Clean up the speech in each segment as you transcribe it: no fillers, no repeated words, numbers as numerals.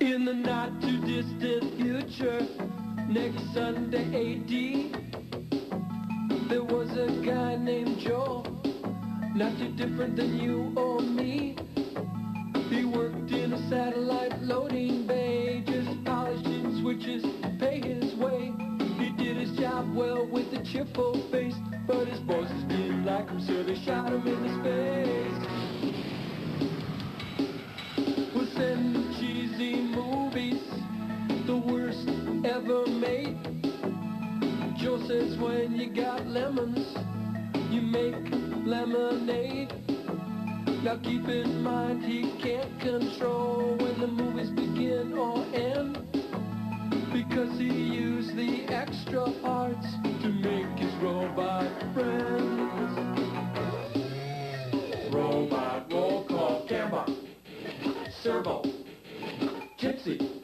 In the not too distant future, next Sunday AD, there was a guy named Joel, not too different than you or me. He worked in a satellite loading bay, just polishing switches, pay his way. He did his job well with a cheerful face, but his bosses didn't like him, so they shot him into space. We'll send cheesy movies, the worst ever made. Joe says when you got lemons, you make lemonade. Now keep in mind he can't control when the movies begin or end, because he used the extra parts to make his robot friends. Robot roll call, camera, servo, gypsy,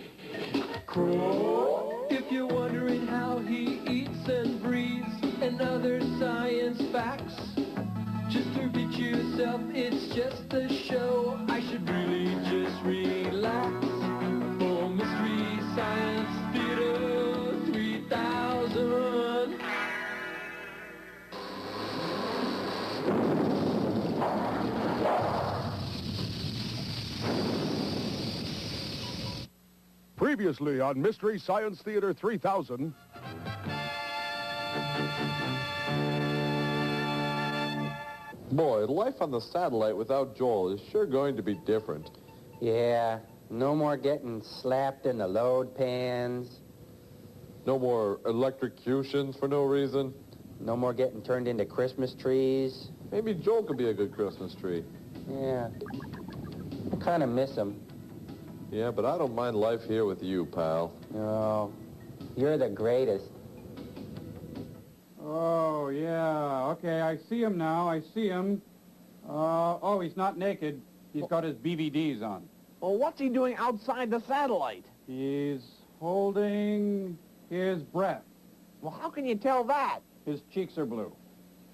crow. If you're wondering how he eats and breathes and other science facts, just repeat yourself, it's just a show. I should really just relax. For Mystery Science Theater 3000. Previously on Mystery Science Theater 3000. Boy, life on the satellite without Joel is sure going to be different. Yeah, no more getting slapped in the load pans. No more electrocutions for no reason. No more getting turned into Christmas trees. Maybe Joel could be a good Christmas tree. Yeah, I kind of miss him. Yeah, but I don't mind life here with you, pal. Oh, you're the greatest. Oh, yeah. Okay, I see him now. I see him. Oh, he's not naked. He's got his BVDs on. Well, what's he doing outside the satellite? He's holding his breath. Well, how can you tell that? His cheeks are blue.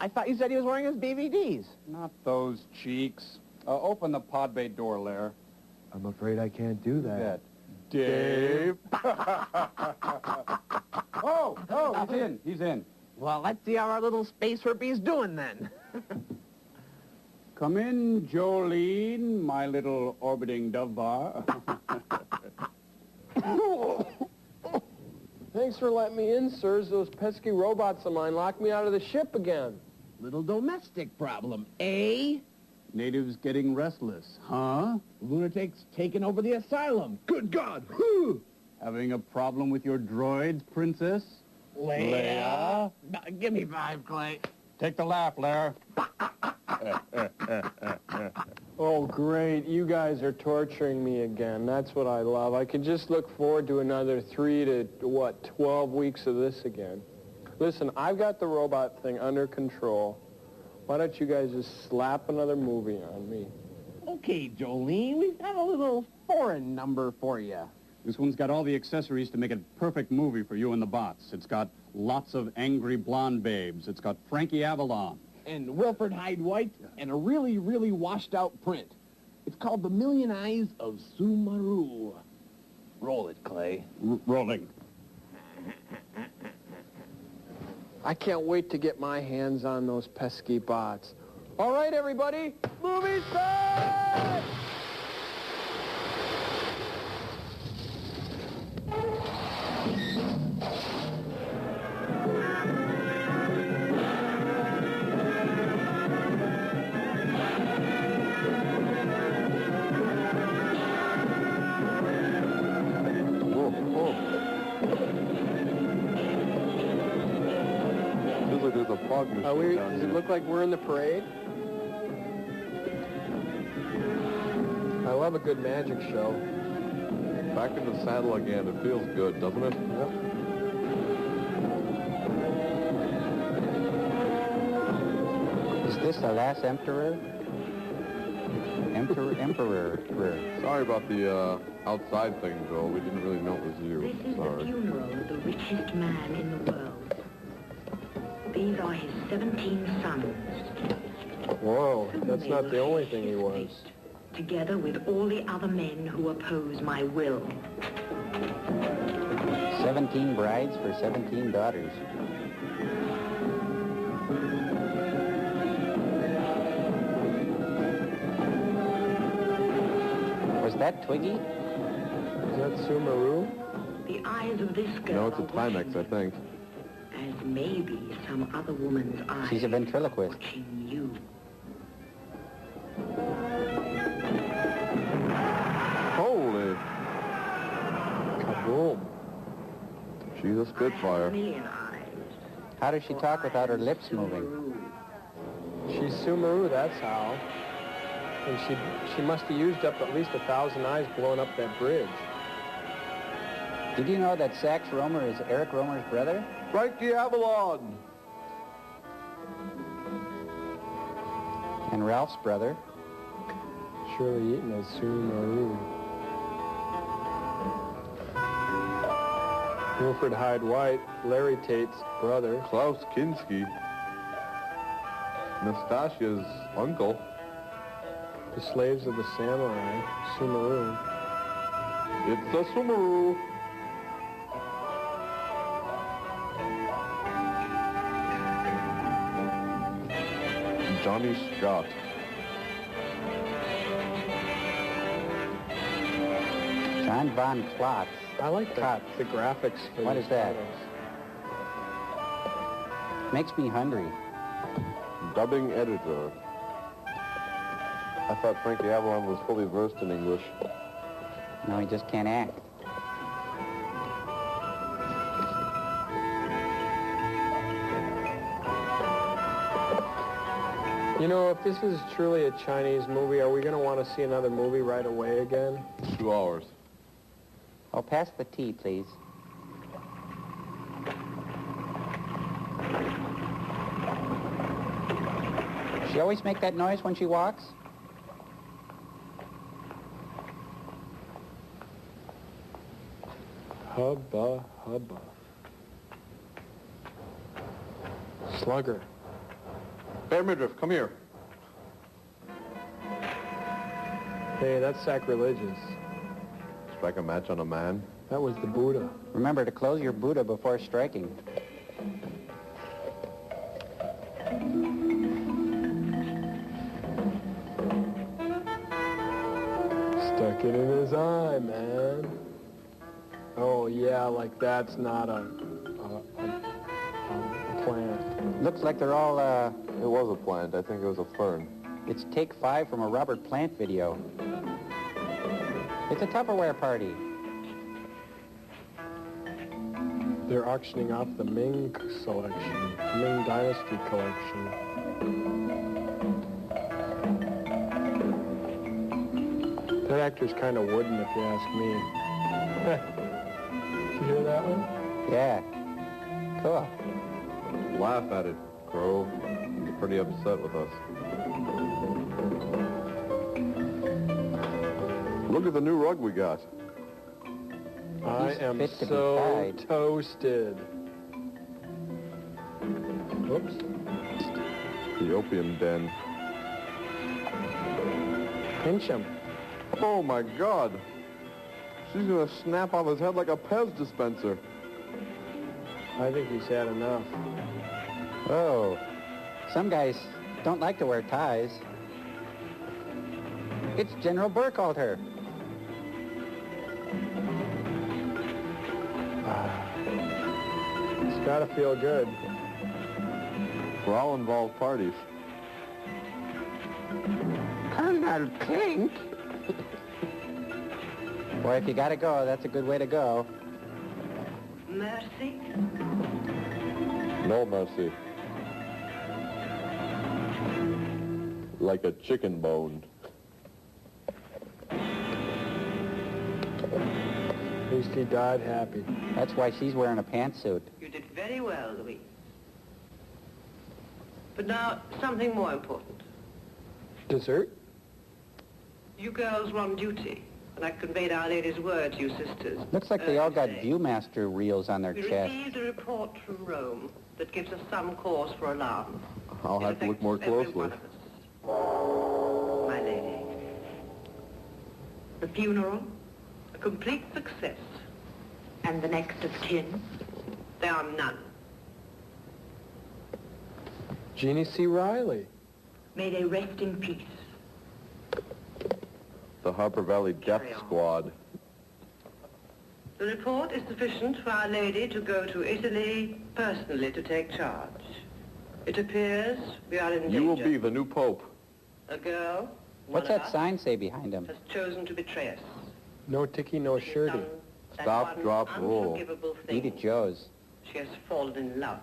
I thought you said he was wearing his BVDs. Not those cheeks. Open the pod bay door, Lair. I'm afraid I can't do that. Dave. Oh, he's in. He's in. Well, let's see how our little space herpy's doing then. Come in, Jolene, my little orbiting dove bar. Thanks for letting me in, sirs. Those pesky robots of mine locked me out of the ship again. Little domestic problem, eh? Natives getting restless, huh? Lunatics taking over the asylum. Good God! Whew. Having a problem with your droids, princess? Leia? Give me 5, Clay. Take the laugh, Lair. Oh, great. You guys are torturing me again. That's what I love. I could just look forward to another 3 to, 12 weeks of this again. Listen, I've got the robot thing under control. Why don't you guys just slap another movie on me? Okay, Jolene, we've got a little foreign number for you. This one's got all the accessories to make a perfect movie for you and the bots. It's got lots of angry blonde babes. It's got Frankie Avalon. And Wilfred Hyde White, and a really, really washed-out print. It's called The Million Eyes of Sumuru. Roll it, Clay. Rolling. I can't wait to get my hands on those pesky bots. All right, everybody, movie set! There's a fog machine down Does here. it look like we're in the parade? I love a good magic show. Back in the saddle again. It feels good, doesn't it? Yep. Is this the last emperor? Emperor. Sorry about the outside thing, Joel. We didn't really know it was you. This is Sorry. the funeral of the richest man in the world. These are his 17 sons. Whoa, that's not the only thing he was. together with all the other men who oppose my will. 17 brides for 17 daughters. Was that Twiggy? Is that Sumuru? The eyes of this girl No, it's a are Timex, I watching think. as maybe some other woman's eyes She's a ventriloquist. watching you. Holy, Kaboom. she's a I have a spitfire. million eyes. How does she talk without her lips moving? Sumuru. She's Sumuru, that's how. And she must have used up at least 1,000 eyes blowing up that bridge. Did you know that Sax Romer is Eric Romer's brother? Frankie Avalon! And Ralph's brother? Surely Eaton as Sumuru. Wilfred Hyde White, Larry Tate's brother. Klaus Kinski. Nastasia's uncle. The Slaves of the Samurai, Sumuru. It's a Sumuru. Johnny Scott. John Von Klotz. I like the graphics for What these is that? photos. Makes me hungry. Dubbing editor. I thought Frankie Avalon was fully versed in English. No, he just can't act. You know, if this is truly a Chinese movie, are we going to want to see another movie right away again? 2 hours. Oh, pass the tea, please. She always make that noise when she walks? Hubba, hubba. Slugger. Bear Midriff, come here. Hey, that's sacrilegious. Strike a match on a man. That was the Buddha. Remember to close your Buddha before striking. Stuck it in his eye, man. Oh, yeah, like that's not a plant. Looks like they're all, It was a plant. I think it was a fern. it's take 5 from a Robert Plant video. It's a Tupperware party. They're auctioning off the Ming selection, Ming Dynasty collection. That actor's kind of wooden, if you ask me. Did you hear that one? Yeah. Cool. Laugh at it, Grove. You're pretty upset with us. Look at the new rug we got. I He's am fit to be so tied. toasted. Oops. The opium den. Pinch him. Oh my God. She's gonna snap off his head like a Pez dispenser. I think he's had enough. Oh. Some guys don't like to wear ties. It's General Burkhalter. It's gotta feel good. For all involved parties. Colonel Clink. Boy, if you gotta go, that's a good way to go. Mercy? No mercy. Like a chicken bone. At least he died happy. That's why she's wearing a pantsuit. You did very well, Louis. But now, something more important. Dessert? You girls were on duty, and I conveyed Our Lady's word to you sisters. Looks like they all got Today. Viewmaster reels on their We chest. received a report from Rome that gives us some cause for alarm. I'll have to look more It affects every closely. one of us. My lady, The funeral? A complete success. And the next of kin? There are none. Jeannie C. Riley. May they rest in peace. The Harper Valley Death Carry on. Squad. The report is sufficient for Our Lady to go to Italy personally to take charge. It appears we are in danger. You will be the new pope. A girl, What's one of that us, sign say behind him? has chosen to betray us. No ticky, no She has shirty. done that Stop, one drop, roll. unforgivable thing. Edith Joe's. She has fallen in love.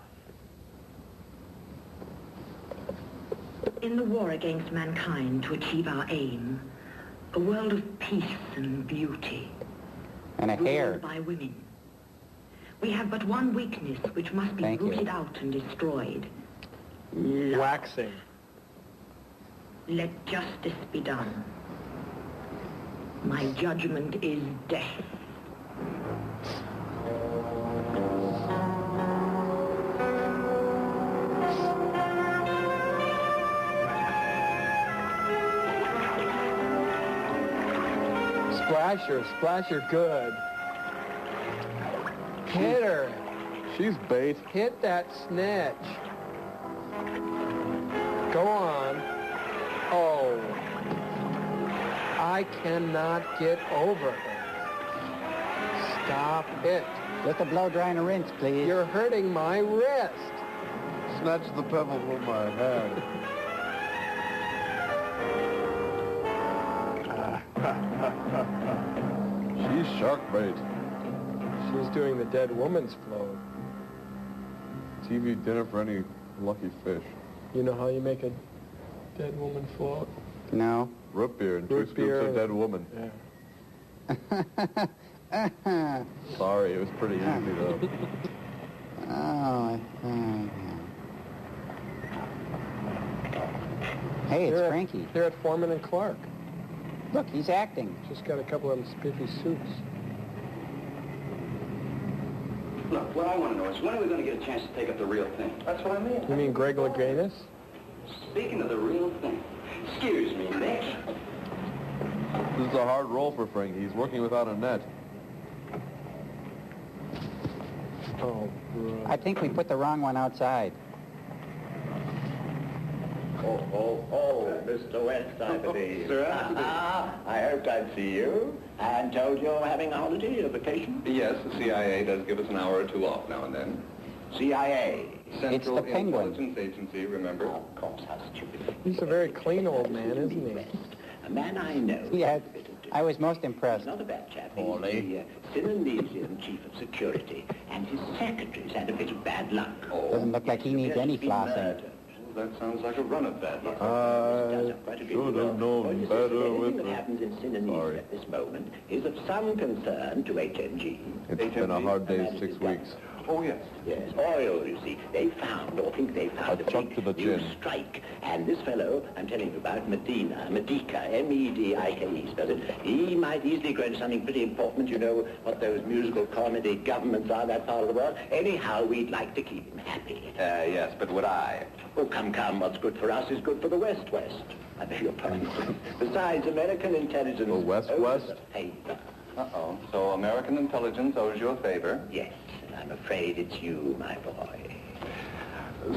In the war against mankind to achieve our aim, a world of peace and beauty, And a hair. ruled by women. We have but one weakness which must be Thank you. rooted out and destroyed. Love. Waxing. Let justice be done. My judgment is death. Splash her good. Hit her. She's bait. Hit that snitch. Go on. Oh. I cannot get over her. Stop it. Just a blow dry and a rinse, please. You're hurting my wrist. Snatch the pebble from my hand. She's shark bait. She's doing the dead woman's float. TV dinner for any lucky fish. You know how you make a dead woman float? No. Root beer and 2 Root scoops beer. of dead woman. Yeah. Sorry, it was pretty easy though. Oh, hey, it's They're Frankie. They're at Foreman and Clark. Look, he's acting. Just got a couple of them spiffy suits. Look, what I want to know is when are we going to get a chance to take up the real thing? That's what I mean. You mean Greg Louganis? Speaking of the real thing. Excuse me, Nick. This is a hard role for Frankie. He's working without a net. Oh, bro. I think we put the wrong one outside. Oh, Mr. West, I believe. Sir, I hoped I'd see you and told you you're having a holiday, a vacation. Yes, the CIA does give us an hour or two off now and then. CIA. Central the Penguin. Intelligence Agency, remember? Oh, of course, how stupid. He's a very clean old man, isn't he? A man I know. Yeah, I was most impressed. He's not a bad chap. Poorly. He's the Indonesian chief of security, and his secretary's had a bit of bad luck. Doesn't look like he needs any flossing. That sounds like a run of bad luck. I should have known better Anything with that happens in Indonesia Sorry. at this moment is of some concern to HMG. It's been a hard day's 6 weeks. Oh, yes. Yes, oil, you see. They found, or think they found, A chunk to the new chin. strike. And this fellow, I'm telling you about, Medica, M-E-D-I-K-E spells it, he might easily grow into something pretty important. You know what those musical comedy governments are, that part of the world. Anyhow, we'd like to keep him happy. Yes, but would I? Oh, come, what's good for us is good for the West. I beg your pardon. Besides, American intelligence... The West? owes a favor. Uh-oh. So American intelligence owes you a favor? Yes, and I'm afraid it's you, my boy.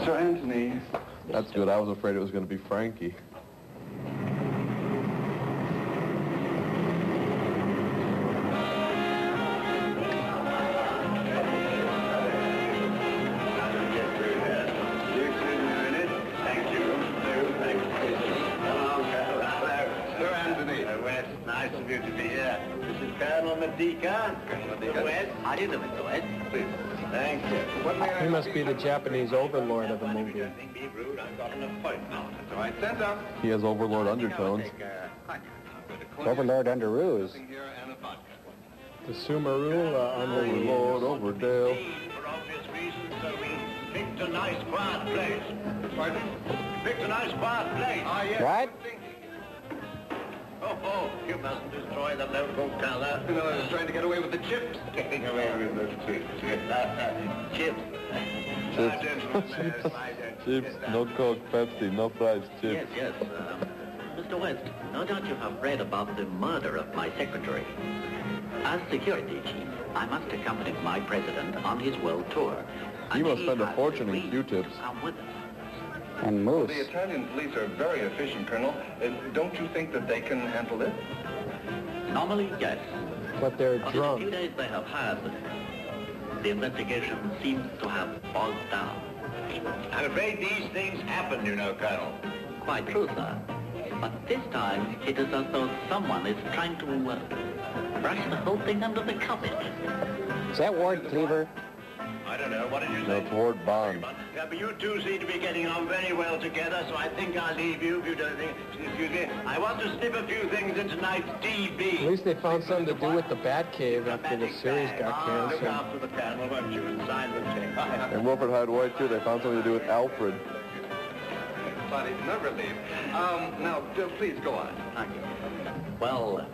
Sir Anthony. That's good. I was afraid it was going to be Frankie. Nice of you to be here. This is Colonel Medica. Colonel West. How do you do, Mr. West? Please. Thank you. He must be the Japanese overlord of the movie. I've got an appointment. That's all right. Send up. He has overlord undertones. Overlord Underoos. The Sumuru Overlord Overdale. For obvious reasons, so we picked a nice quiet place. Pardon? Picked a nice quiet place. Ah, yes. What? Oh, you mustn't destroy the local color. No, I was trying to get away with the chips. Getting away with the chips. Chips. Chips. Chips, no Coke, Pepsi, no fries, chips. Yes. Mr. West, no doubt you have read about the murder of my secretary. As security chief, I must accompany my president on his world tour. You must spend a fortune in Q-tips. And moose. The Italian police are very efficient, Colonel. Don't you think that they can handle it? Normally, yes. But they're But drunk. in the few days they have had, the investigation seems to have bogged down. I'm afraid these things happen, you know, Colonel. Quite true, sir. But this time, it is as though someone is trying to brush the whole thing under the carpet. Is that Ward Cleaver? I don't know. What did you No, say? it's Ward Bond. Yeah, but you two seem to be getting on very well together, so I think I'll leave you if you don't think... Excuse me. I want to slip a few things in tonight's TV. At least they found something to do with the Batcave after the series got Look canceled. after the panel, won't you, and sign the check. And Wilfred Hyde White, too, they found something to do with Alfred. Funny, no relief. Now, please go on. Thank you. Well,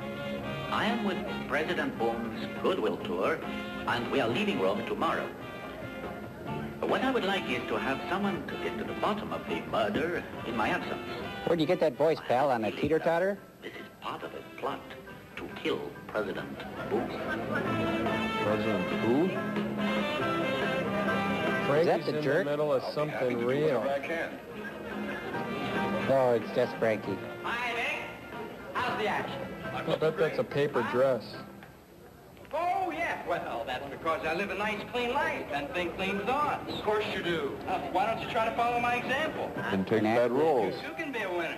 I am with President Boone's Goodwill Tour, and we are leaving Rome tomorrow. What I would like is to have someone to get to the bottom of the murder in my absence. Where'd you get that voice, pal, on a teeter-totter? This is part of a plot to kill President Boone. President who? Frankie's the in jerk? the middle of something real. I can. No, it's just Frankie. Hi, Nick. How's the action? I bet that's a paper dress. Oh, yeah. Well, that's because I live a nice, clean life and think clean thoughts. Of course you do. Why don't you try to follow my example? And take bad roles. You can be a winner.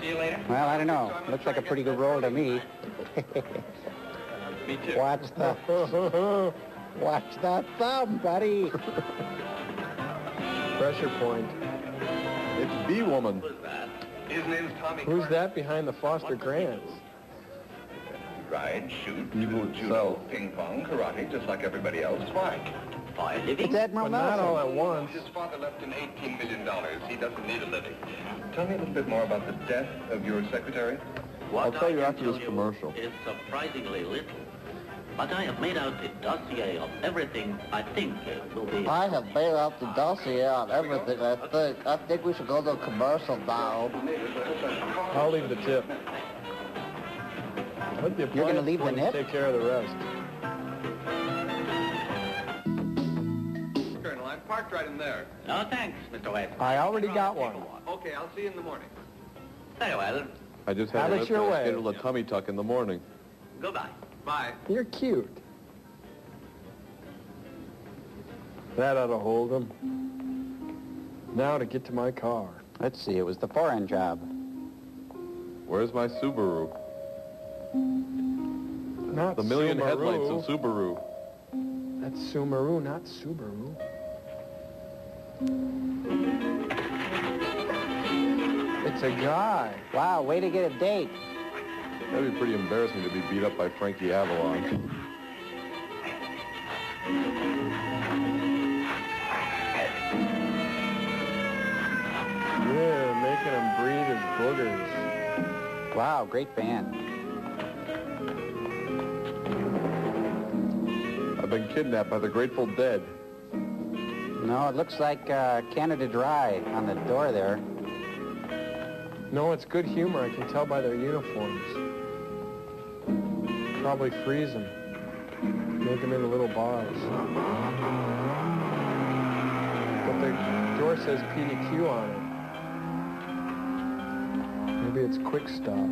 See you later. Well, I don't know. Looks like a pretty good role to me. Me too. Watch the thumb, buddy. Pressure point. It's B-Woman. Who's that? His name's Tommy Who's Carter. that behind the Foster Grants? Ride, shoot, Evil do judo, itself. ping pong, karate, just like everybody else. Why? For a living? It's Admiral But not all at Nelson. once. His father left him $18 million. He doesn't need a living. Tell me a little bit more about the death of your secretary. What I'll tell I you can after this tell you commercial. is surprisingly little. But I have made out a dossier of everything I think will be... I have made out the dossier on everything, I think we should go to a commercial now. I'll leave the tip. Let the You're gonna appliance leave the boys nip? take care of the rest. Colonel, I'm parked right in there. No, thanks, Mr. West. I already got one. Okay, I'll see you in the morning. Very well. I just had Have to it lift your and way. schedule a tummy tuck in the morning. Goodbye. Bye. You're cute. That ought to hold him. Now to get to my car. Let's see, it was the foreign job. Where's my Subaru? Not The million Subaru. headlights of Subaru. That's Sumuru, not Subaru. It's a guy. Wow, way to get a date. That'd be pretty embarrassing to be beat up by Frankie Avalon. Yeah, making him breathe his boogers. Wow, great band. I've been kidnapped by the Grateful Dead. No, it looks like Canada Dry on the door there. No, it's good humor. I can tell by their uniforms. Probably freeze them. Make them into little bars. But the door says PDQ on it. Maybe it's quick stop.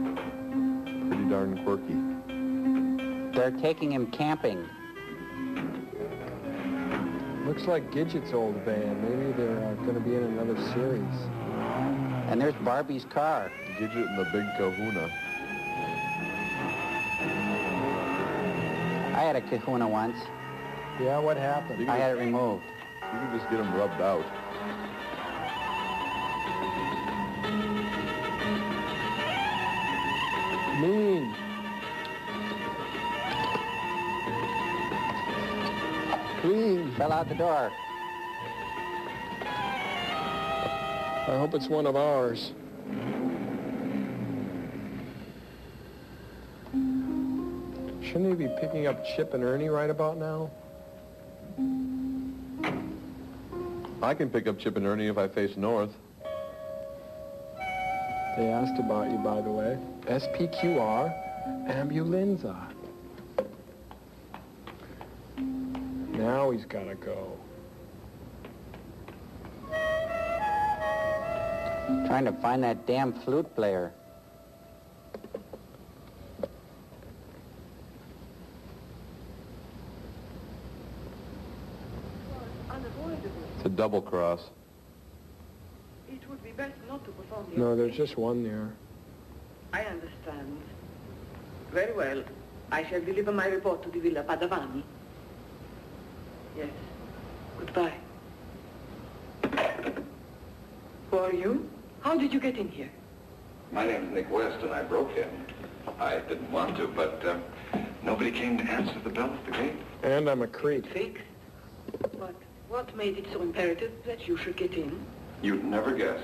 Pretty darn quirky. They're taking him camping. Looks like Gidget's old band. Maybe they're going to be in another series. And there's Barbie's car. Gidget and the Big Kahuna. I had a kahuna once. Yeah, what happened? I had it removed. You can just get them rubbed out. Mean. Clean. Fell out the door. I hope it's one of ours. Shouldn't he be picking up Chip and Ernie right about now? I can pick up Chip and Ernie if I face north. They asked about you, by the way. SPQR, ambulanza. Now he's got to go. Trying to find that damn flute player. It's a double cross. It would be best not to perform the No, there's just one there. I understand. Very well. I shall deliver my report to the Villa Padavani. Yes. Goodbye. Who are you? How did you get in here? My name's Nick West, and I broke in. I didn't want to, but nobody came to answer the bell at the gate. And I'm a creep. Fix? But what made it so imperative that you should get in? You'd never guess,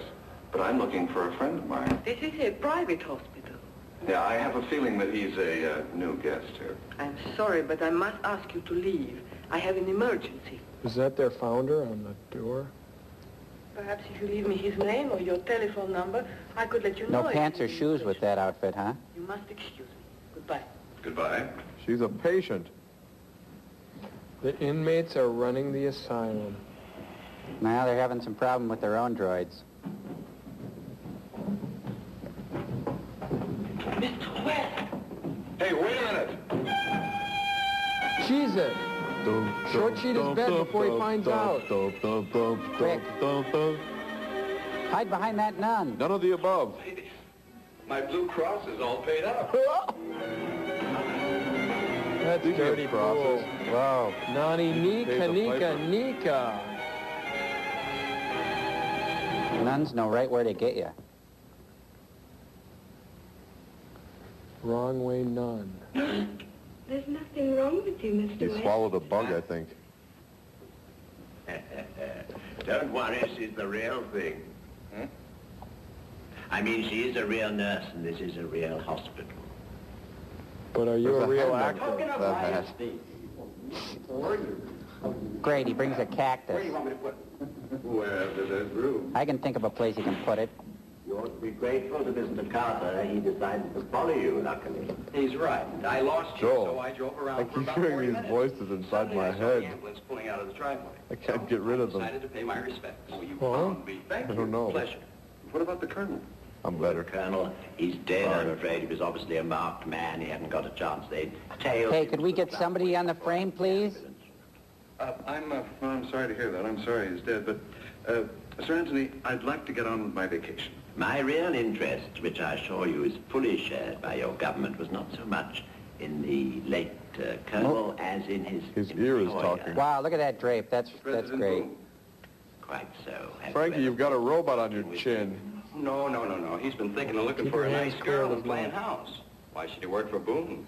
but I'm looking for a friend of mine. This is a private hospital. Yeah, I have a feeling that he's a new guest here. I'm sorry, but I must ask you to leave. I have an emergency. Is that their founder on the door? Perhaps if you leave me his name or your telephone number, I could let you know. No pants or shoes with that outfit, huh? You must excuse me. Goodbye. Goodbye. She's a patient. The inmates are running the asylum. Now they're having some problem with their own droids. Mr. West! Hey, wait a minute! Jesus! Short sheet his bed before he finds out. Quick. Hide behind that nun. None of the above. My Blue Cross is all paid up. That's dirty crosses. Wow. Nani Nika, Dave's a Nika, piper. Nika. Nuns know right where to get you. Wrong way nun. There's nothing wrong with you, Mr. He West. swallowed a bug, I think. Don't worry, she's the real thing. Hmm? I mean, she is a real nurse, and this is a real hospital. But are you There's a real hand actor? That hat. Great, he brings a cactus. Where do you want me to put it? Wherever there's room. I can think of a place he can put it. You ought to be grateful to Mr. Carter. He decided to follow you, luckily. He's right. I lost you, Joel, so I drove around I for keep about hearing 40 these minutes. voices inside Suddenly my I saw head. the ambulance pulling out of the driveway. I can't get rid of them. Decided to pay my respects. Oh, you Huh? found me. Thank you. I don't know. Pleasure. What about the Colonel? I'm better. Colonel, he's dead, I'm afraid. He was obviously a marked man. He hadn't got a chance. They'd tailed Hey, him could we to get the somebody on the frame, please? I'm sorry to hear that. I'm sorry he's dead, but, Sir Anthony, I'd like to get on with my vacation. My real interest, which I assure you is fully shared by your government, was not so much in the late Colonel as in his ear is employer. talking. Wow, look at that drape. That's President great. Boone. Quite so. Frankie, you've got a robot on your chin. No. He's been thinking of looking Keep for your a hands nice clear girl of and the playing blood. house. Why should he work for Boone?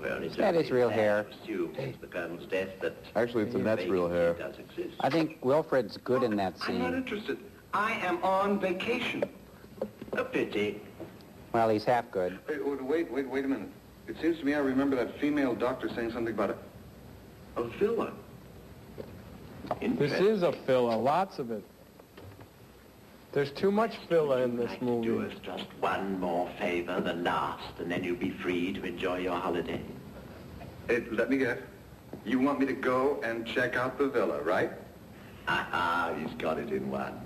Well, it's That is only real fair hair. to assume since the Colonel's death that Actually, it's Annette's real hair. does exist. I think Wilfred's good in that I'm not scene. interested. I am on vacation. A pity. Well, he's half good. Wait a minute. It seems to me I remember that female doctor saying something about a villa. This is a filler, lots of it. There's too much filler in this Do movie. us just one more favor, the last, and then you'll be free to enjoy your holiday. Hey, let me guess. You want me to go and check out the villa, right? Ha he's got it in one.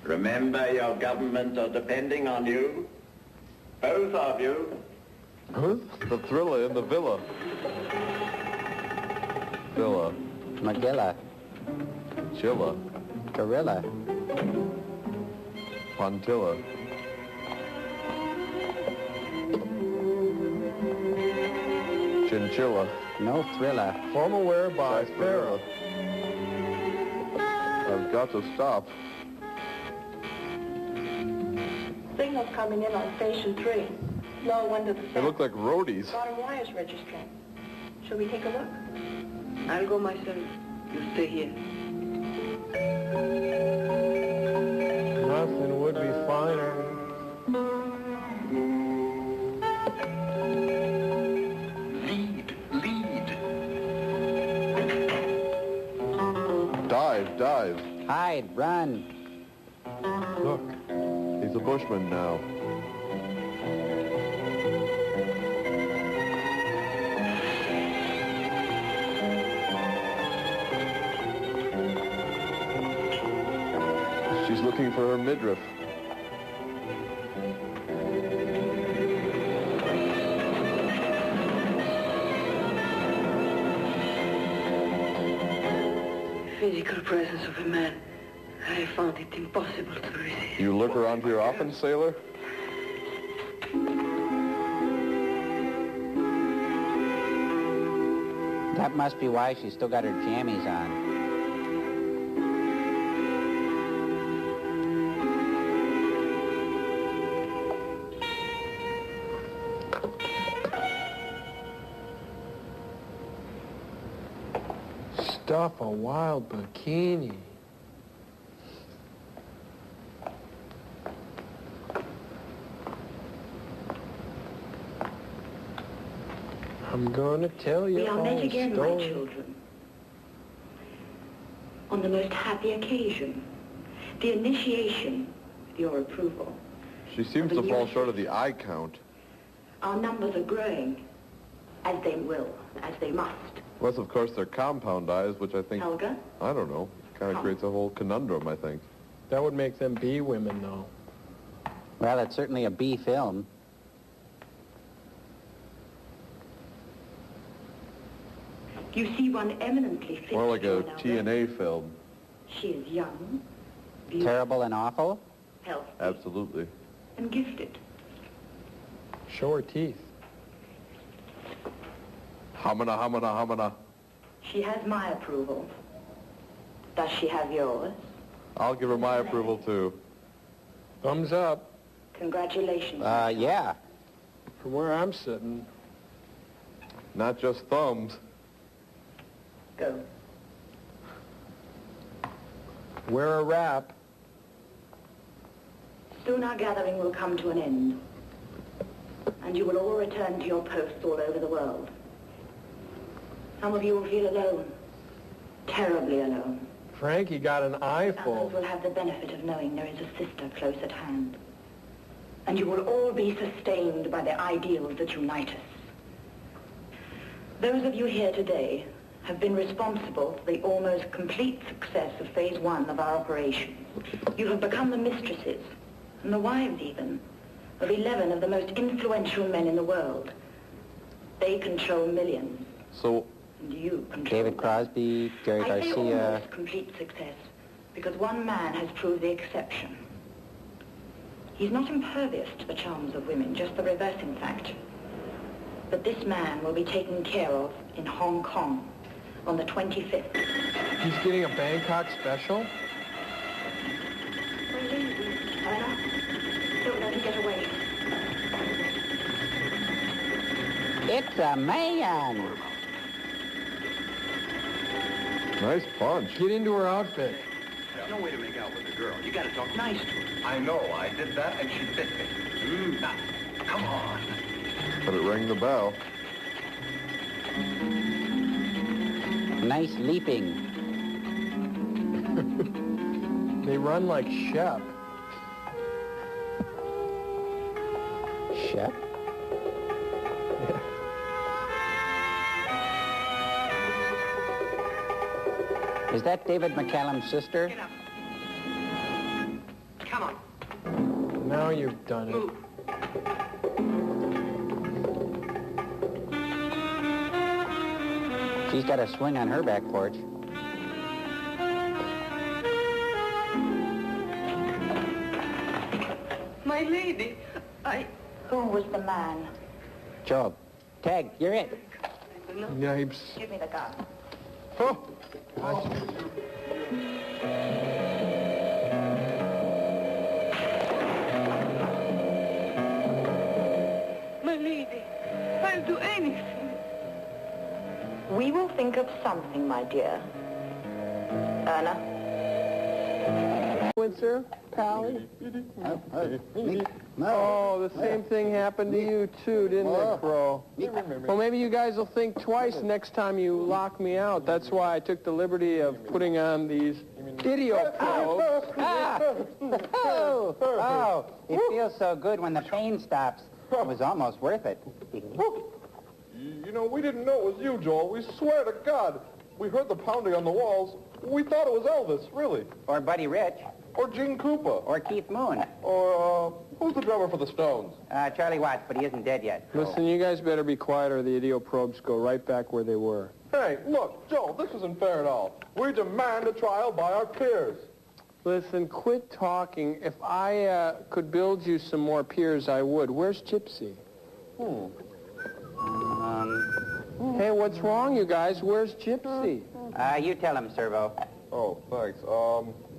Remember, your government are depending on you. Both of you. The thriller in the villa. Villa. Magilla. Chilla. Gorilla. Pontilla. Chinchilla. No thriller. Formal wear by Farrah. I've got to stop. Signals coming in on station 3. No wonder the They look like roadies. bottom wire's registering. Shall we take a look? I'll go myself. You stay here. Nothing would be finer. Dive. Hide, run. Look. He's a Bushman now. She's looking for her midriff. Physical presence of a man. I found it impossible to resist. You look around here often, sailor? That must be why she's still got her jammies on. Stuff a wild bikini. I'm gonna tell you We are all met the again, my story. children. On the most happy occasion. The initiation of your approval. She seems to fall short of the eye count. Our numbers are growing. As they will, as they must. Plus, of course, they're compound eyes, which I think... Helga? I don't know. Kind of creates a whole conundrum, I think. That would make them B women, though. Well, it's certainly a B film. You see one eminently fit. More like a for an TNA film. She is young, beautiful, Terrible and awful? healthy, Absolutely. and gifted. Show her teeth. Hamana, hamana, hamana. She has my approval. Does she have yours? I'll give her my approval, too. Thumbs up. Congratulations. Yeah. From where I'm sitting. Not just thumbs. Go. Wear a wrap. Soon our gathering will come to an end. And you will all return to your posts all over the world. Some of you will feel alone. Terribly alone. Frankie got an eyeful. Others will have the benefit of knowing there is a sister close at hand. And you will all be sustained by the ideals that unite us. Those of you here today have been responsible for the almost complete success of phase 1 of our operations. You have become the mistresses, and the wives even, of 11 of the most influential men in the world. They control millions. So... And you control David them. Crosby, Gary I say Garcia. almost complete success, because one man has proved the exception. He's not impervious to the charms of women, just the reverse, in fact. But this man will be taken care of in Hong Kong on the 25th. He's getting a Bangkok special? Anna, don't let him get away. It's a man. Nice punch. Get into her outfit. There's no way to make out with a girl. You gotta talk nice to her. I know. I did that, and she bit me. Now, come on. But it rang the bell. Nice leaping. They run like Shep. Shep? Is that David McCallum's sister? Get up. Come on. Now you've done it. Move. She's got a swing on her back porch. My lady, Who was the man? Job. Tag, you're it. Yipes. Give me the gun. Oh. my lady, I'll do anything. We will think of something, my dear. Erna? Windsor, Pally? Oh, the same thing happened to you too, didn't it, Crow? Well, maybe you guys will think twice next time you lock me out. That's why I took the liberty of putting on these video probes. Oh, it feels so good when the pain stops. It was almost worth it. You know, we didn't know it was you, Joel. We swear to God. We heard the pounding on the walls. We thought it was Elvis, really. Or Buddy Rich. Or Gene Krupa. Or Keith Moon. Or, who's the drummer for the Stones? Charlie Watts, but he isn't dead yet. Listen, you guys better be quiet or the video probes go right back where they were. Hey, look, Joel, this isn't fair at all. We demand a trial by our peers. Listen, quit talking. If I could build you some more peers, I would. Where's Gypsy? Hey, what's wrong, you guys? Where's Gypsy? You tell him, Servo. Oh, thanks.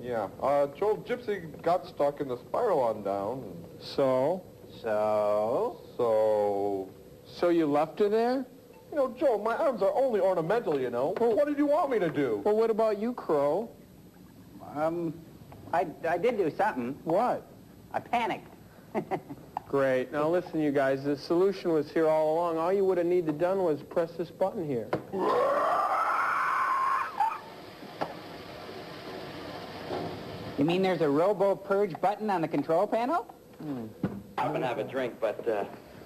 Yeah. Joel, Gypsy got stuck in the spiral on down. So? So you left her there? You know, Joel, my arms are only ornamental, you know. Well, what did you want me to do? Well, what about you, Crow? I did do something. What? I panicked. Great. Now listen, you guys, the solution was here all along. All you would have needed done was press this button here. You mean there's a robo-purge button on the control panel? I'm gonna have a drink, but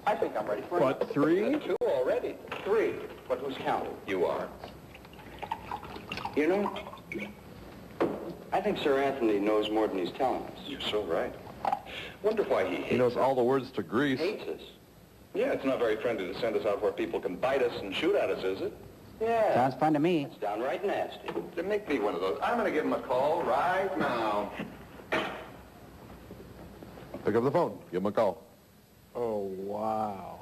I think I'm ready for it. What, 3? 2 already. 3. But who's counting? You are. You know, I think Sir Anthony knows more than he's telling us. You're so right. Wonder why he hates He knows us. all the words to Grease. Hates us. Yeah, it's not very friendly to send us out where people can bite us and shoot at us, is it? Yeah. Sounds fun to me. It's downright nasty. Then make me one of those. I'm going to give him a call right now. Pick up the phone. Give him a call. Oh, wow.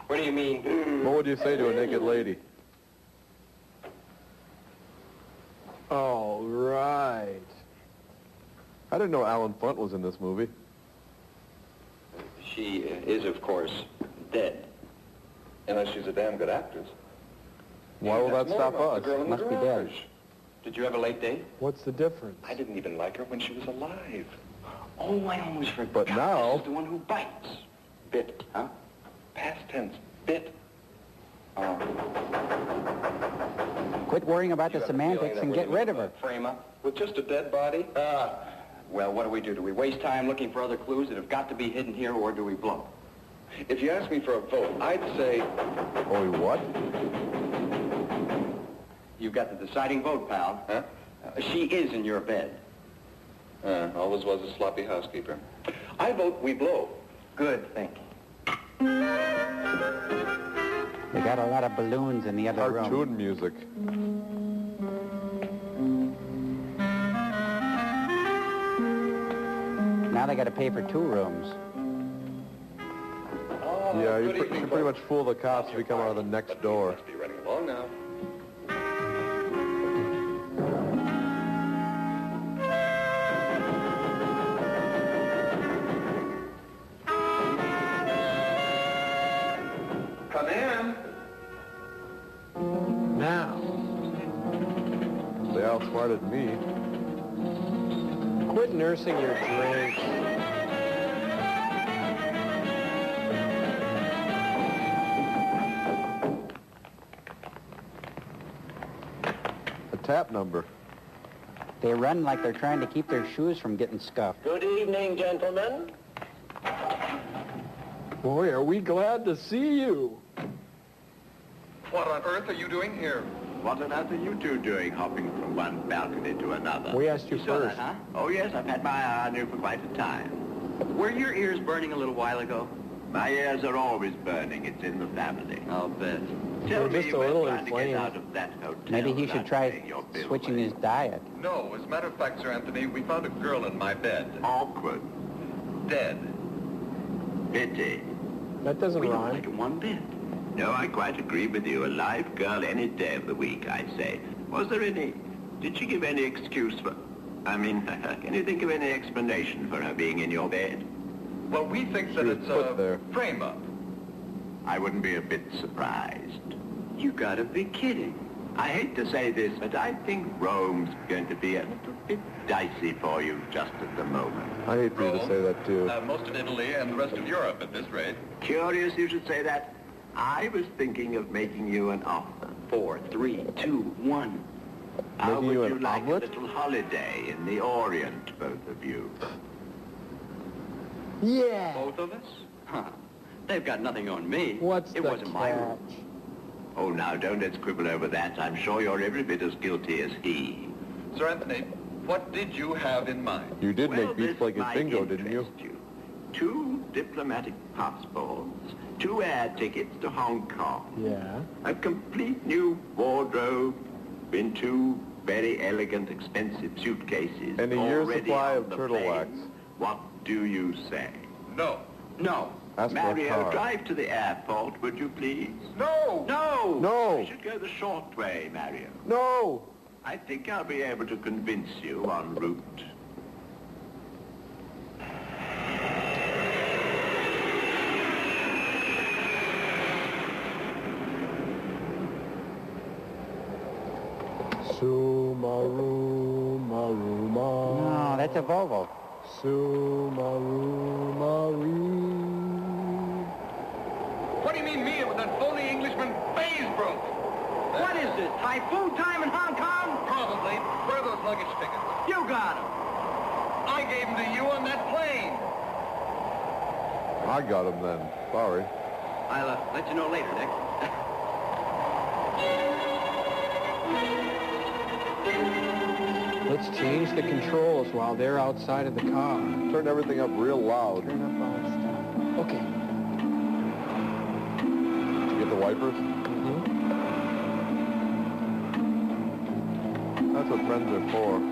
What do you mean? What would you say to a naked lady? All right. I didn't know Alan Funt was in this movie. She is, of course, dead. Unless she's a damn good actress. Why will that That's more stop about us? the girl in the Must be dead. garage. Did you have a late date? What's the difference? I didn't even like her when she was alive. Oh, I almost forgot. But now... This is the one who bites. Bit, huh? Past tense. Bit. Oh. Quit worrying about the You got a feeling semantics that and we're get gonna rid of her. Frame up. With just a dead body? Well, what do we do? Do we waste time looking for other clues that have got to be hidden here, or do we blow? If you ask me for a vote, I'd say... Oh, what? You've got the deciding vote, pal. Huh? She is in your bed. Always was a sloppy housekeeper. I vote we blow. Good thinking. They got a lot of balloons in the other room. Cartoon music. Now they got to pay for 2 rooms. Yeah, you can pretty much fool the cops if you come out of the next door. Must be running along now. Come in. Now. They outsmarted me. Quit nursing your drinks. A tap number. They run like they're trying to keep their shoes from getting scuffed. Good evening, gentlemen. Boy, are we glad to see you. What on earth are you doing here? What on earth are you two doing, hopping from one balcony to another? We asked you saw first. that, huh? Oh, yes, I've had my eye on you for quite a time. Were your ears burning a little while ago? My ears are always burning. It's in the family. I'll bet. Tell They're me just a when little trying to get inflamed. out of that hotel. Maybe he should without try paying your bill switching for it. his diet. No, as a matter of fact, Sir Anthony, we found a girl in my bed. Awkward. Dead. Pity. That doesn't We don't rhyme. like it one bit. No, I quite agree with you. A live girl any day of the week, I'd say. Was there any... Did she give any excuse for... I mean, can you think of any explanation for her being in your bed? Well, we think that She was it's put a there. frame-up. I wouldn't be a bit surprised. You gotta be kidding. I hate to say this, but I think Rome's going to be a little bit dicey for you just at the moment. I hate for you to say that, too. Most of Italy and the rest of Europe at this rate. Curious you should say that. I was thinking of making you an offer. 4, 3, 2, 1. How Making you would an you like omelet? a little holiday in the Orient, both of you? Yeah. Both of us? Huh. They've got nothing on me. What's It the wasn't my room. catch? Oh, now, don't let's quibble over that. I'm sure you're every bit as guilty as he. Sir Anthony, what did you have in mind? You did Well, make beef this blanket might bingo, didn't you? interest 2 diplomatic passports, 2 air tickets to Hong Kong, Yeah. a complete new wardrobe in 2 very elegant, expensive suitcases. And a year's already supply on of the turtle plane. wax. What do you say? No. No. Ask for a Mario, car. drive to the airport, would you please? No! No! No! We should go the short way, Mario. No! I think I'll be able to convince you en route. Sumaru, Maru, No, that's a Volvo. Sumaru, Maru. What do you mean me with that phony Englishman phase broke? What is this, typhoon time in Hong Kong? Probably. Where are those luggage tickets? You got them. I gave them to you on that plane. I got him then. Sorry. I'll let you know later, Nick. Let's change the controls while they're outside of the car. Turn everything up real loud. Turn up all the stuff. Okay. Did you get the wipers? That's what friends are for.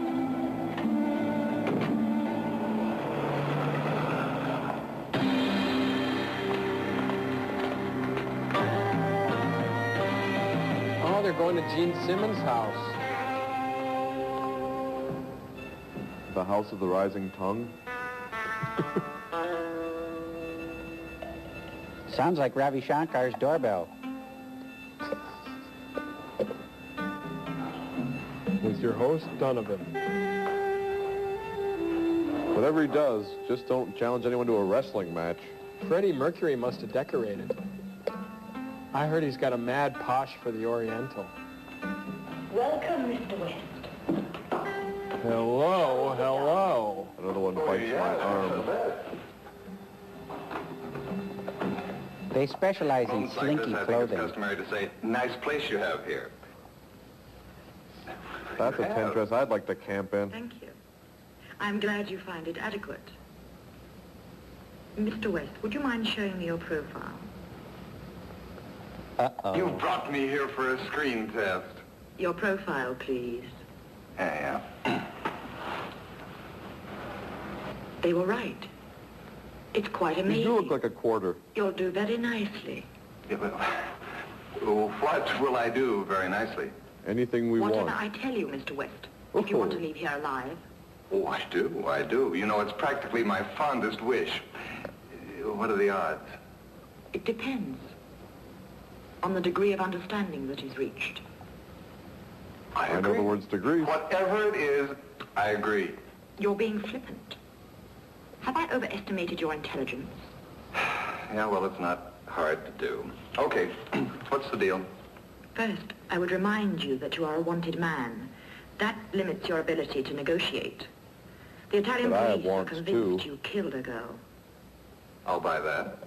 Oh, they're going to Gene Simmons' house. The House of the Rising Tongue. Sounds like Ravi Shankar's doorbell. With your host, Donovan. Whatever he does, just don't challenge anyone to a wrestling match. Freddie Mercury must have decorated. I heard he's got a mad posh for the Oriental. Welcome, Mr. West. Hello, hello. Another one bites my arm. They specialize in Homes like this, slinky I think clothing. it's customary to say, nice place you have here. That's a You have. tent dress I'd like to camp in. Thank you. I'm glad you find it adequate. Mr. West, would you mind showing me your profile? Uh-oh. You brought me here for a screen test. Your profile, please. Yeah. They were right. It's quite amazing. You do look like a quarter. You'll do very nicely. Yeah, well, what will I do very nicely? Anything we Whatever want. I tell you, Mr. West, if you want to leave here alive. Oh, I do. You know, it's practically my fondest wish. What are the odds? It depends on the degree of understanding that is reached. I know the words degrees. Whatever it is, I agree. You're being flippant. Have I overestimated your intelligence? Yeah, well, it's not hard to do. Okay, what's the deal? First, I would remind you that you are a wanted man. That limits your ability to negotiate. The Italian But I have police are wants, convinced too. you killed a girl. I'll buy that.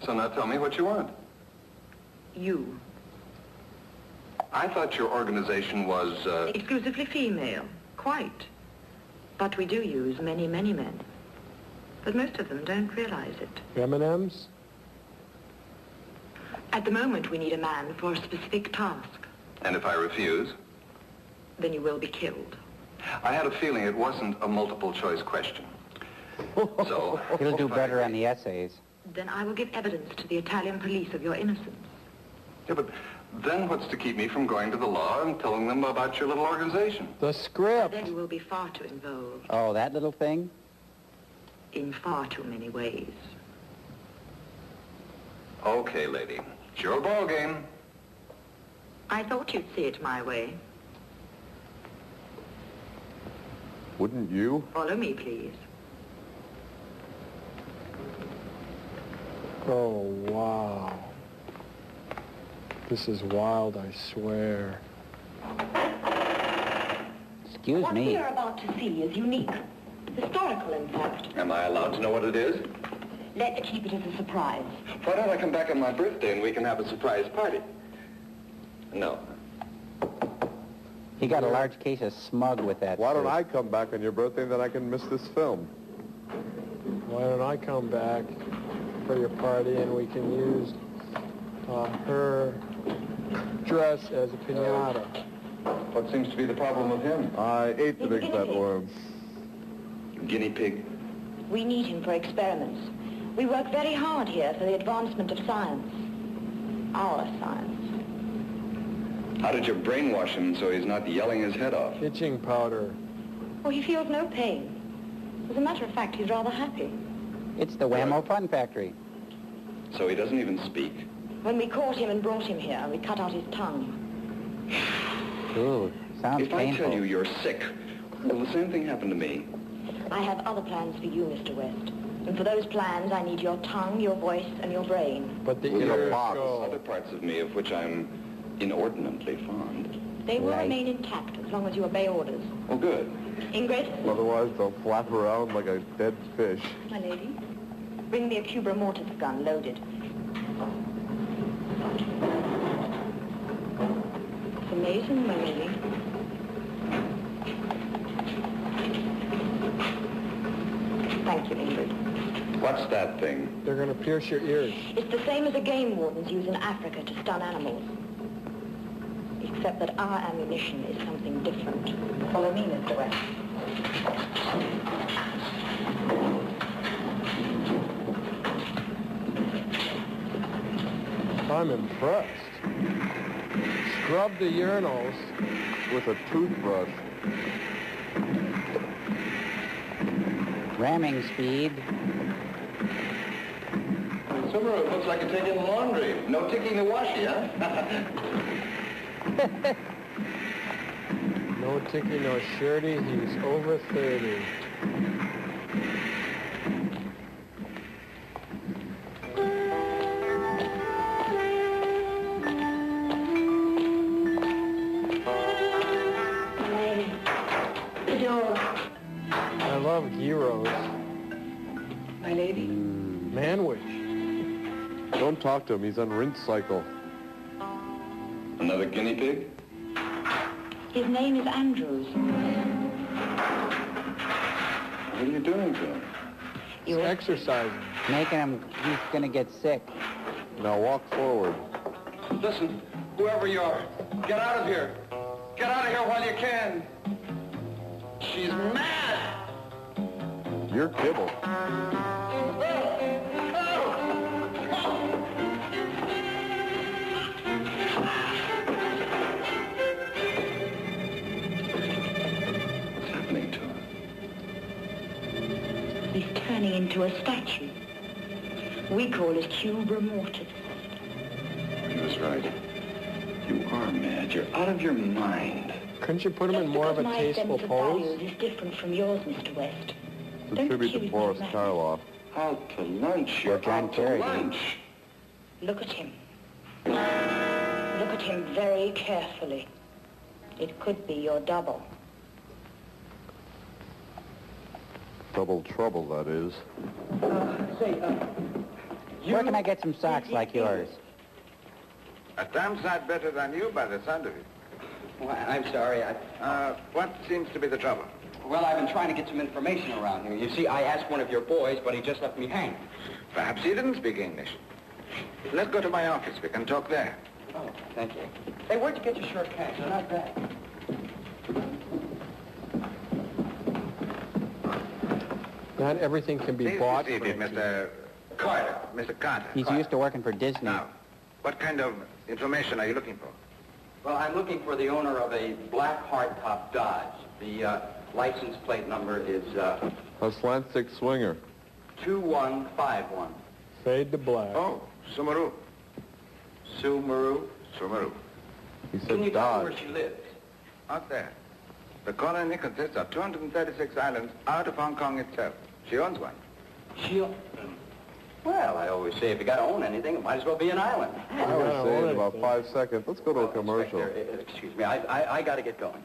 So now tell me what you want. You. I thought your organization was, Exclusively female. Quite. But we do use many, many men. But most of them don't realize it. M&M's? At the moment, we need a man for a specific task. and if I refuse? Then you will be killed. I had a feeling it wasn't a multiple choice question. So... He'll do better on the essays. Then I will give evidence to the Italian police of your innocence. Yeah, but then what's to keep me from going to the law and telling them about your little organization? The script. Then you will be far too involved. Oh, that little thing? In far too many ways. Okay, lady. It's your ball game. I thought you'd see it my way. Wouldn't you? Follow me, please. Oh, wow. This is wild, I swear. Excuse What me. we are about to see is unique. Historical, in fact. Am I allowed to know what it is? Let's keep it as a surprise. Why don't I come back on my birthday and we can have a surprise party? No. He got a large case of smug with that. Why don't suit. I come back on your birthday, then I can miss this film? Why don't I come back for your party and we can use her dress as a piñata? What seems to be the problem with him? I ate the big fat worm. Guinea pig. We need him for experiments. We work very hard here for the advancement of science. Our science. How did you brainwash him so he's not yelling his head off? Itching powder. Oh, he feels no pain. As a matter of fact, he's rather happy. It's the Whammo Fun Factory. So he doesn't even speak? When we caught him and brought him here, we cut out his tongue. Ooh, sounds If I painful. tell you you're sick, will the same thing happen to me? I have other plans for you, Mr. West. And for those plans, I need your tongue, your voice, and your brain. But the Will ears there go. other parts of me of which I'm inordinately fond? They will Right. remain intact as long as you obey orders. Oh, good. Ingrid, Otherwise, they'll flap around like a dead fish. my lady, bring me a Cubra mortis gun loaded. It's amazing, my lady. Thank you, Ingrid. What's that thing? They're going to pierce your ears. It's the same as the game wardens use in Africa to stun animals. Except that our ammunition is something different. Follow me, Mr. West. I'm impressed. Scrub the urinals. With a toothbrush. Ramming speed. Sumuru, it looks like you're taking laundry. No ticking the washi, huh? No ticky, no shirty. He's over 30. The door. I love gyros. My lady. Manwich. Don't talk to him. He's on rinse cycle. Another guinea pig? His name is Andrews. What are you doing to him? He's exercising. Making him, he's gonna get sick. Now walk forward. Listen, whoever you are, get out of here. Get out of here while you can. She's mad. You're kibble. What's happening to him? He's turning into a statue. We call it Cubra mortis. He was right. You are mad. You're out of your mind. Couldn't you put him in more of a My tasteful sense of pose? values is different from yours, Mr. West. It's a Don't tribute to accuse me Boris of that. Karloff. Out to lunch. You're John out to Kerrigan. lunch. Look at him. Look at him very carefully. It could be your double. Double trouble, that is. Where can I get some socks like yours? A damn sight better than you by the sound of it. Well, I'm sorry. What seems to be the trouble? Well, I've been trying to get some information around here. You see, I asked one of your boys, but he just left me hang. Perhaps he didn't speak English. Let's go to my office. We can talk there. Oh, thank you. Hey, where'd you get your short cash? They're not bad. Not everything can be bought. Please be seated, Mr. Carter. Mr. Carter. He's Carter. used to working for Disney. Now, what kind of information are you looking for? Well, I'm looking for the owner of a black hardtop Dodge. The license plate number is A slant stick swinger. 2151. Fade to black. Oh, Sumuru. Sumuru. Sumuru. He said Can you tell me where Dodge. she lives? Out there. The colony consists of 236 islands out of Hong Kong itself. She owns one. Well, I always say if you got to own anything, it might as well be an island. I would say in about 5 seconds. Let's go to a commercial. Inspector, excuse me, I got to get going.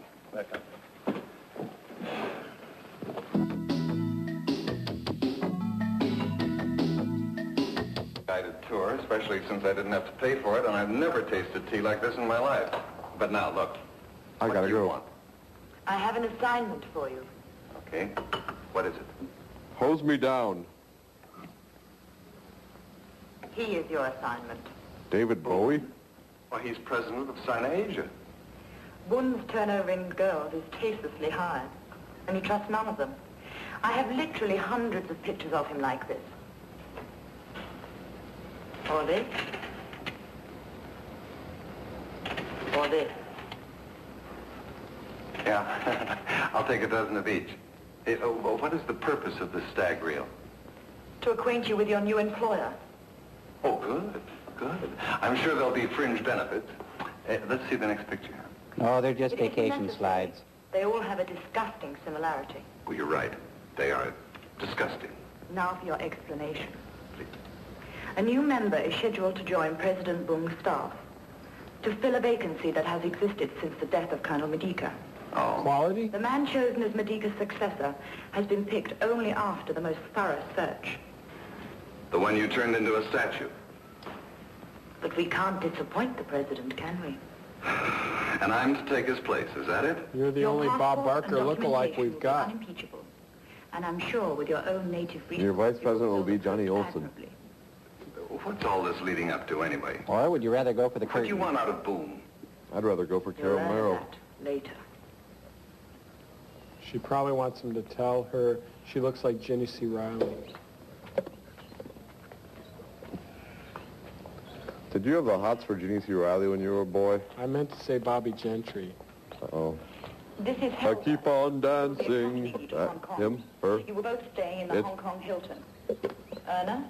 Guided tour, especially since I didn't have to pay for it, and I've never tasted tea like this in my life. But now, look. I gotta go. Want? I have an assignment for you. Okay. What is it? Hose me down. He is your assignment. David Bowie? Why, he's president of China Asia. Bun's turnover in girls is tastelessly high, and he trusts none of them. I have literally hundreds of pictures of him like this. Or this. Or this. Yeah, I'll take a dozen of each. What is the purpose of this stag reel? To acquaint you with your new employer. Oh, good, good. I'm sure there'll be fringe benefits. Let's see the next picture. Oh, they're just It isn't vacation necessary. slides. They all have a disgusting similarity. Well, you're right. They are disgusting. Now for your explanation. A new member is scheduled to join President Bung's staff to fill a vacancy that has existed since the death of Colonel Medica. Oh. Quality? The man chosen as Medica's successor has been picked only after the most thorough search. The one you turned into a statue. But we can't disappoint the president, can we? And I'm to take his place, is that it? You're the only Bob Barker lookalike we've got. Unimpeachable. And I'm sure with your own native resources... Your vice president will be Johnny Olson. What's all this leading up to anyway? Or would you rather go for the What do curtain? you want out of Boone? I'd rather go for You'll Carol learn Merrill. that later. She probably wants him to tell her she looks like Jenny C. Riley. Did you have the hots for Jeannie C. Riley when you were a boy? I meant to say Bobby Gentry. Uh-oh. This is I Helga. keep on Will be dancing. accompanying you to Hong Kong. Him? Her? You will both stay in the It? Hong Kong Hilton. Erna?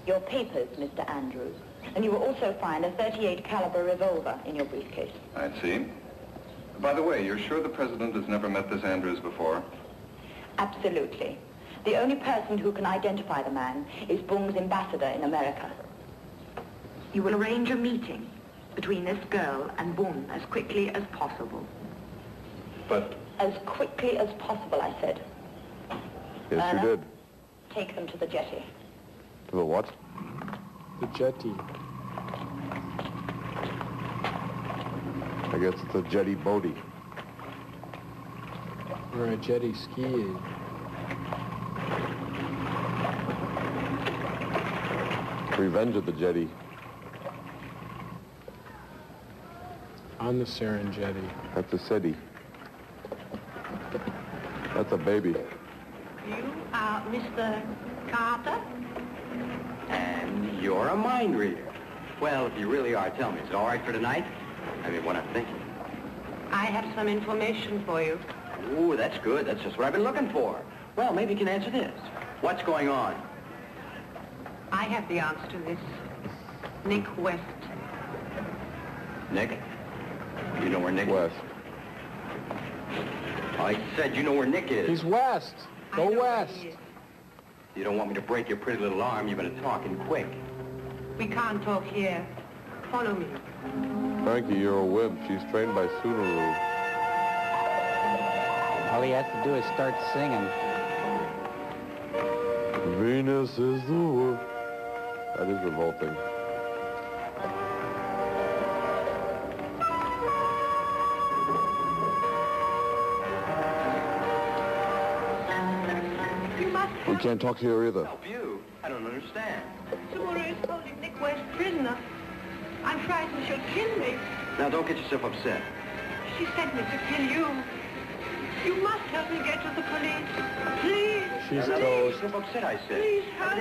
Your papers, Mr. Andrews. And you will also find a .38 caliber revolver in your briefcase. I see. By the way, you're sure the president has never met this Andrews before? Absolutely. The only person who can identify the man is Bung's ambassador in America. You will arrange a meeting between this girl and Bung as quickly as possible. But... As quickly as possible, I said. Yes, you did. Take them to the jetty. To the what? The jetty. I guess it's a jetty boaty. Or a jetty ski. Revenge of the jetty. On the Serengeti. That's a city. That's a baby. You are Mr. Carter? And you're a mind reader. Well, if you really are, tell me, is it all right for tonight? I mean, what I'm thinking. I have some information for you. Ooh, that's good. That's just what I've been looking for. Well, maybe you can answer this. What's going on? I have the answer to this. Nick West. Nick? You know where Nick West. I said you know where Nick is. He's west. Go west. You don't want me to break your pretty little arm. You better talk and quick. We can't talk here. Follow me. Frankie, you're a wimp. She's trained by Sumuru. All he has to do is start singing. Venus is the wolf. That is revolting. We can't talk here either. Help you? I don't understand. Sumuru is holding Nick West prisoner. I'm frightened she'll kill me. Now, don't get yourself upset. She sent me to kill you. You must help me get to the police. Please. She's Now, don't get toast. yourself upset, I said. Please help.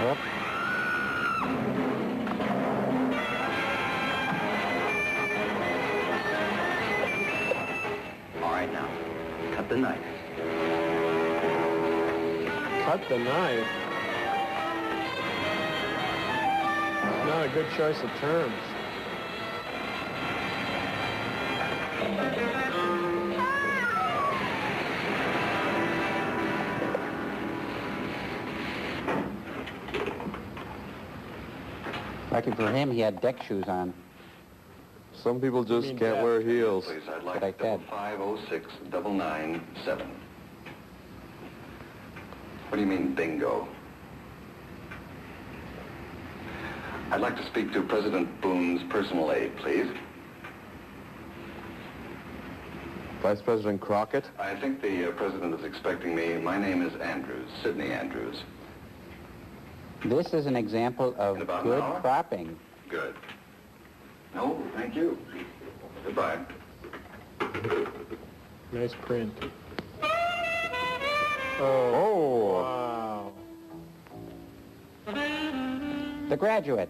Yep. All right, now, cut the knife. Cut the knife. Not a good choice of terms. Lucky for him, he had deck shoes on. Some people just can't wear heels. Please, I'd But I like said. 5506997. What do you mean, bingo? I'd like to speak to President Boone's personal aide, please. Vice President Crockett? I think the president is expecting me. My name is Andrews, Sidney Andrews. This is an example of In about an good hour? cropping. Good. No, thank you. Goodbye. Nice print. Oh. Wow. The Graduate.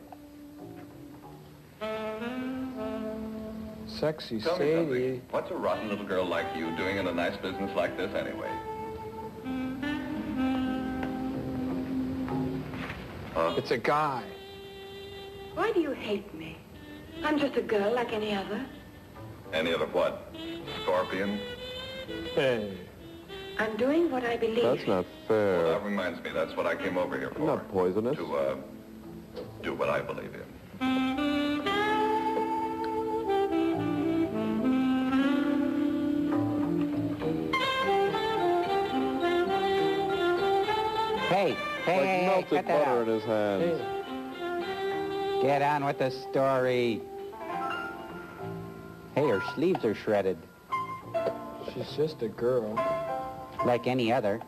Sexy Tell me Sadie. something. What's a rotten little girl like you doing in a nice business like this anyway? It's a guy. Why do you hate me? I'm just a girl like any other. Any other what? Scorpion? Hey. I'm doing what I believe. That's not fair. Well, that reminds me, that's what I came over here for. Not poisonous. To, do what I believe in. Hey, Like hey, melted cut that butter out. in his hands. Get on with the story. Hey, her sleeves are shredded. She's just a girl. Like any other.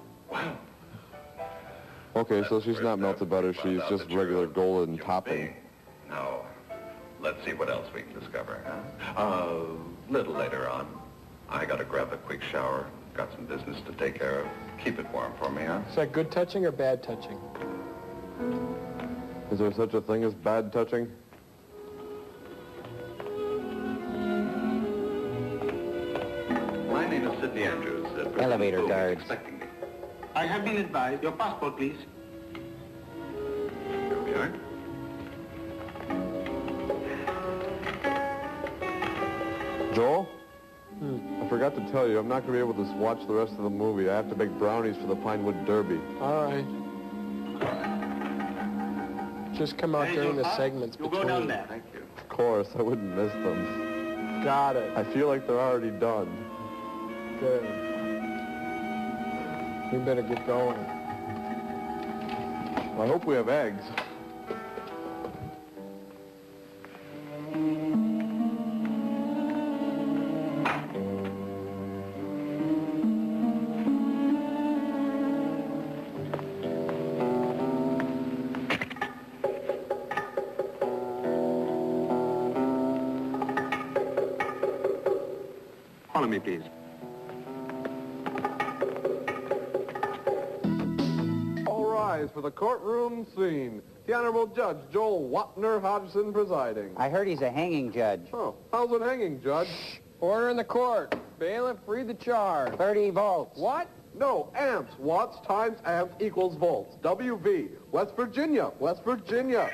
Okay, so she's not melted butter. She's out just that you're regular a golden human topping. being. Now, let's see what else we can discover, huh? A little later on. I gotta grab a quick shower. Got some business to take care of. Keep it warm for me, huh? Is that good touching or bad touching? Is there such a thing as bad touching? My name is Sidney Andrews. President Elevator Boone is guards. expecting me. I have been advised. Your passport, please. Here we are. Joel? I forgot to tell you, I'm not going to be able to watch the rest of the movie. I have to make brownies for the Pinewood Derby. All right. Just come out during the segments You'll between. go down there. Thank you. Of course, I wouldn't miss them. Got it. I feel like they're already done. Good. We better get going. I hope we have eggs. Follow me, please. All rise for the courtroom scene. The Honorable Judge Joel Wapner Hodgson presiding. I heard he's a hanging judge. Oh, how's it hanging, Judge? Order in the court. Bailiff, read the charge. 30 volts. What? No, amps. Watts times amps equals volts. WV. West Virginia. West Virginia.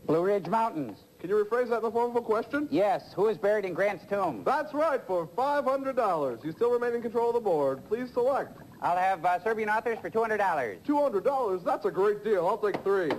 Blue Ridge Mountains. Can you rephrase that in the form of a question? Yes. Who is buried in Grant's tomb? That's right, for $500. You still remain in control of the board. Please select. I'll have Serbian authors for $200. $200? That's a great deal. I'll take 3.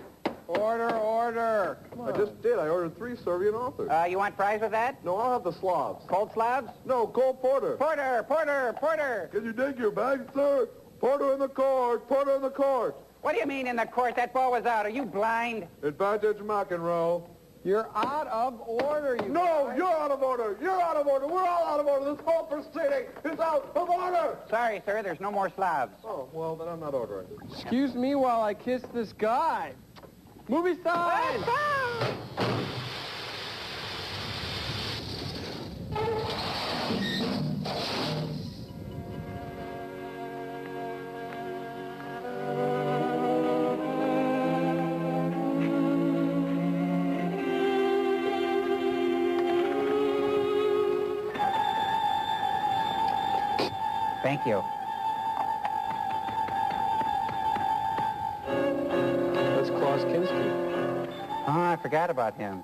Order, order. I just did. I ordered 3 Serbian authors. You want fries with that? No, I'll have the Slavs. Cold Slavs? No, Cole Porter. Porter, Porter, Porter. Can you dig your bag, sir? Porter in the court. Porter in the court. What do you mean in the court? That ball was out. Are you blind? Advantage McEnroe. You're out of order, you No, guys. you're out of order. You're out of order. We're all out of order. This whole proceeding is out of order. Sorry, sir. There's no more Slavs. Oh, well, then I'm not ordering. Excuse me while I kiss this guy. Movie sign! Thank you. That's Klaus Kinski. Ah, I forgot about him.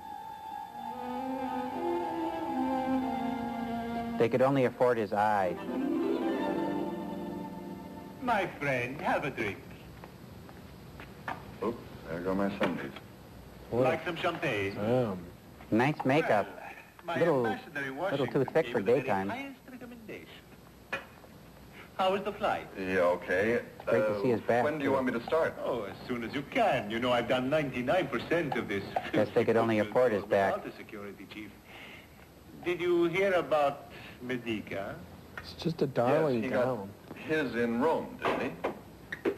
They could only afford his eye. My friend, have a drink. Oops, there go my Sundays. Like some champagne? Nice makeup. My Little ambassador too thick for daytime. highest recommendation. How was the flight? Yeah, okay. Great to see his back. When do you want me to start? Oh, as soon as you can. You know, I've done 99% of this. Guess they could only afford his back. Without the security chief. Did you hear about Medica? It's just a darling yes, gown. Got his in Rome, didn't he?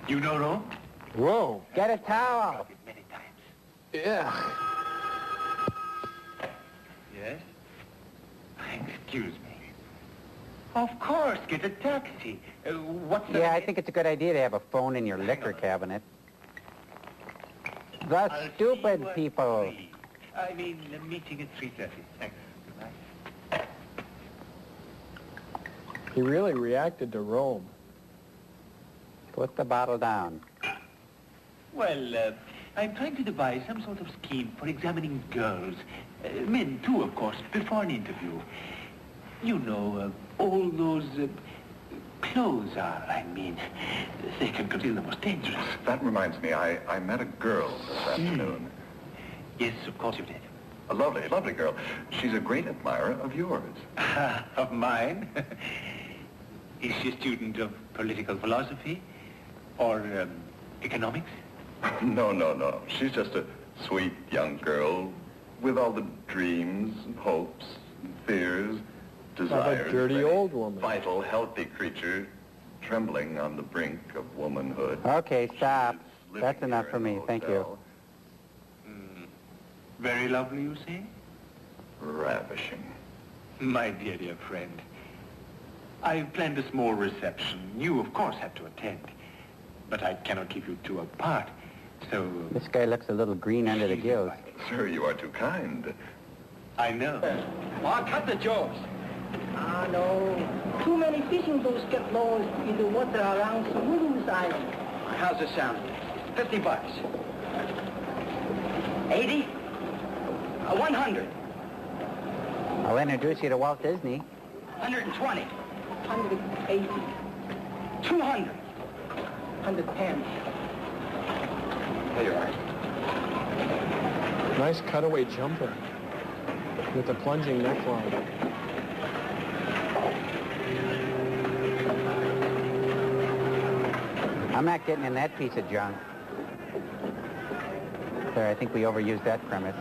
You know Rome? Whoa. Get a towel. Many times. Yeah. Yes? Excuse me. Of course, get a taxi. What's the... Yeah, I think it's a good idea to have a phone in your liquor cabinet. The stupid people. I mean, the meeting at 3:30. Thanks. Goodbye. He really reacted to Rome. Put the bottle down. Well, I'm trying to devise some sort of scheme for examining girls. Men, too, of course, before an interview. You know, all those clothes are, I mean, they can conceal the most dangerous. That reminds me, I met a girl this afternoon. Yes, of course you did. A lovely, lovely girl. She's a great admirer of yours. Of mine? Is she a student of political philosophy? Or economics? No, no, no. She's just a sweet young girl with all the dreams and hopes and fears, desires. A dirty old woman. Vital, healthy creature trembling on the brink of womanhood. Okay, stop. That's enough for me. Thank you. Very lovely, you say? Ravishing. My dear, dear friend, I've planned a small reception. You, of course, have to attend. But I cannot keep you two apart, so... This guy looks a little green under the gills. Sir, you are too kind. I know. Oh, cut the jokes. Ah, no. Too many fishing boats get lost in the water around Sumuru's island. How's it sound? $50. 80? 100. I'll introduce you to Walt Disney. 120. 180. 200. 110. There you are. Nice cutaway jumper with a plunging neckline. I'm not getting in that piece of junk. Sir, I think we overused that premise.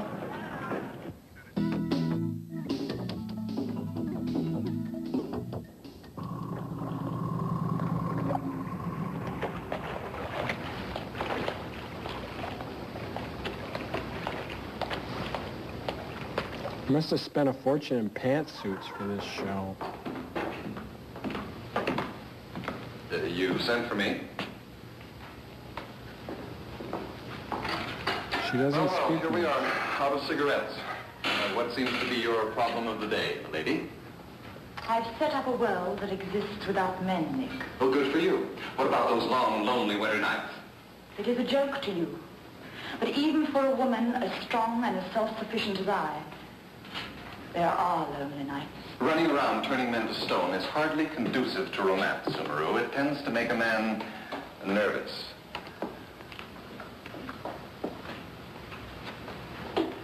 Must have spent a fortune in pantsuits for this show. You sent for me? She doesn't speak. Here we are, out of cigarettes. What seems to be your problem of the day, lady? I've set up a world that exists without men, Nick. Well, good for you. What about those long, lonely winter nights? It is a joke to you. But even for a woman as strong and as self-sufficient as I, there are lonely nights. Running around turning men to stone is hardly conducive to romance, Sumuru. It tends to make a man nervous.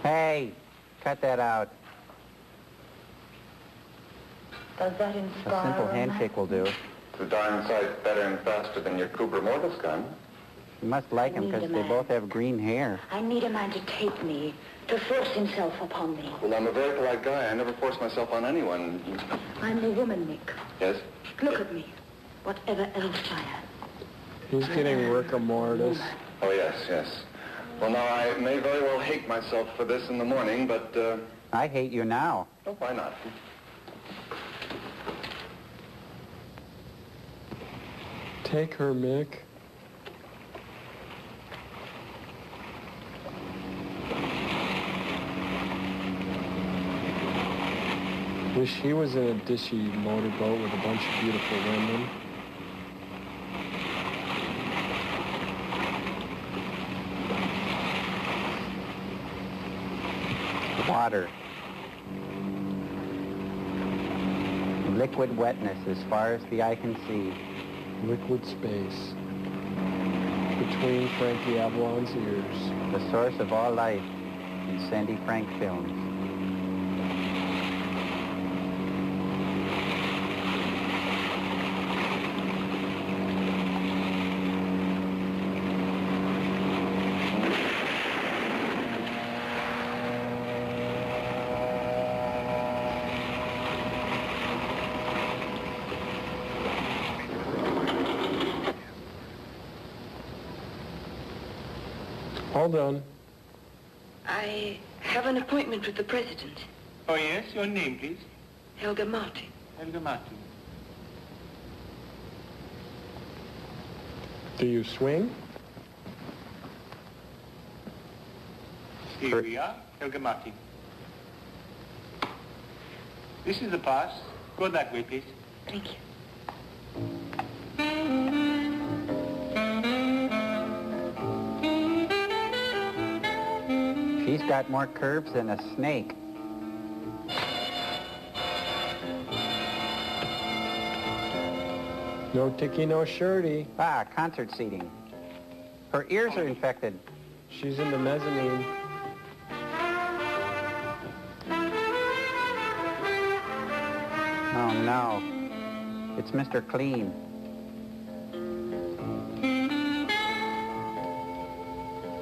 Hey, cut that out. Does that A inspire simple romance? handshake will do. It's a darn sight better and faster than your Cooper Mortis gun. You must like him because they both have green hair. I need a man to take me, to force himself upon me. Well, I'm a very polite guy. I never force myself on anyone. I'm a woman, Nick. Yes? Look at me. Whatever else I am. He's getting rigor mortis. Oh, yes, yes. Well, now, I may very well hate myself for this in the morning, but, I hate you now. Oh, why not? Take her, Mick. Wish he was in a dishy motorboat with a bunch of beautiful women. Water. Liquid wetness as far as the eye can see. Liquid space between Frankie Avalon's ears. The source of all life in Sandy Frank films. Hold on. I have an appointment with the president. Oh, yes? Your name, please? Helga Martin. Helga Martin. Do you swing? Here we are, Helga Martin. This is the pass. Go that way, please. Thank you. She's got more curves than a snake. No ticky, no shirty. Ah, concert seating. Her ears are infected. She's in the mezzanine. Oh, no. It's Mr. Clean.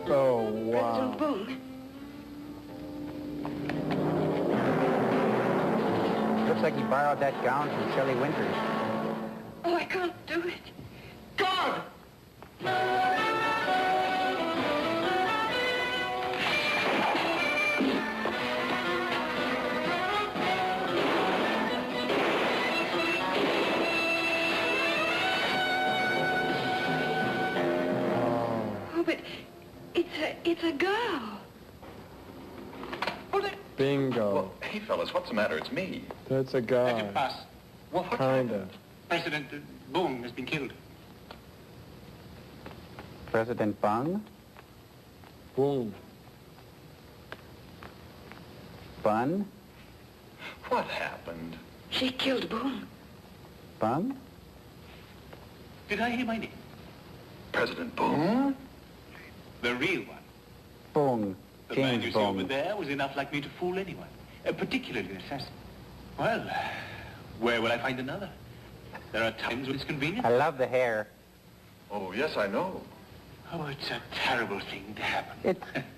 Oh, wow. President Boone. Looks like he borrowed that gown from Shelley Winters. Oh, I can't do it. God! Oh, but it's a girl. Bingo. Well, hey, fellas, what's the matter? It's me. That's a guy. Pass. Well, what's Kinda. President Boone has been killed. President Bung? Boom. Bun? What happened? She killed Boone. Bung? Did I hear my name? President Boone? The real one. Bung. The man James you see over Bung. there was enough like me to fool anyone, particularly an assassin. Well, where will I find another? There are times when it's convenient. I love the hair. Oh, yes, I know. Oh, it's a terrible thing to happen.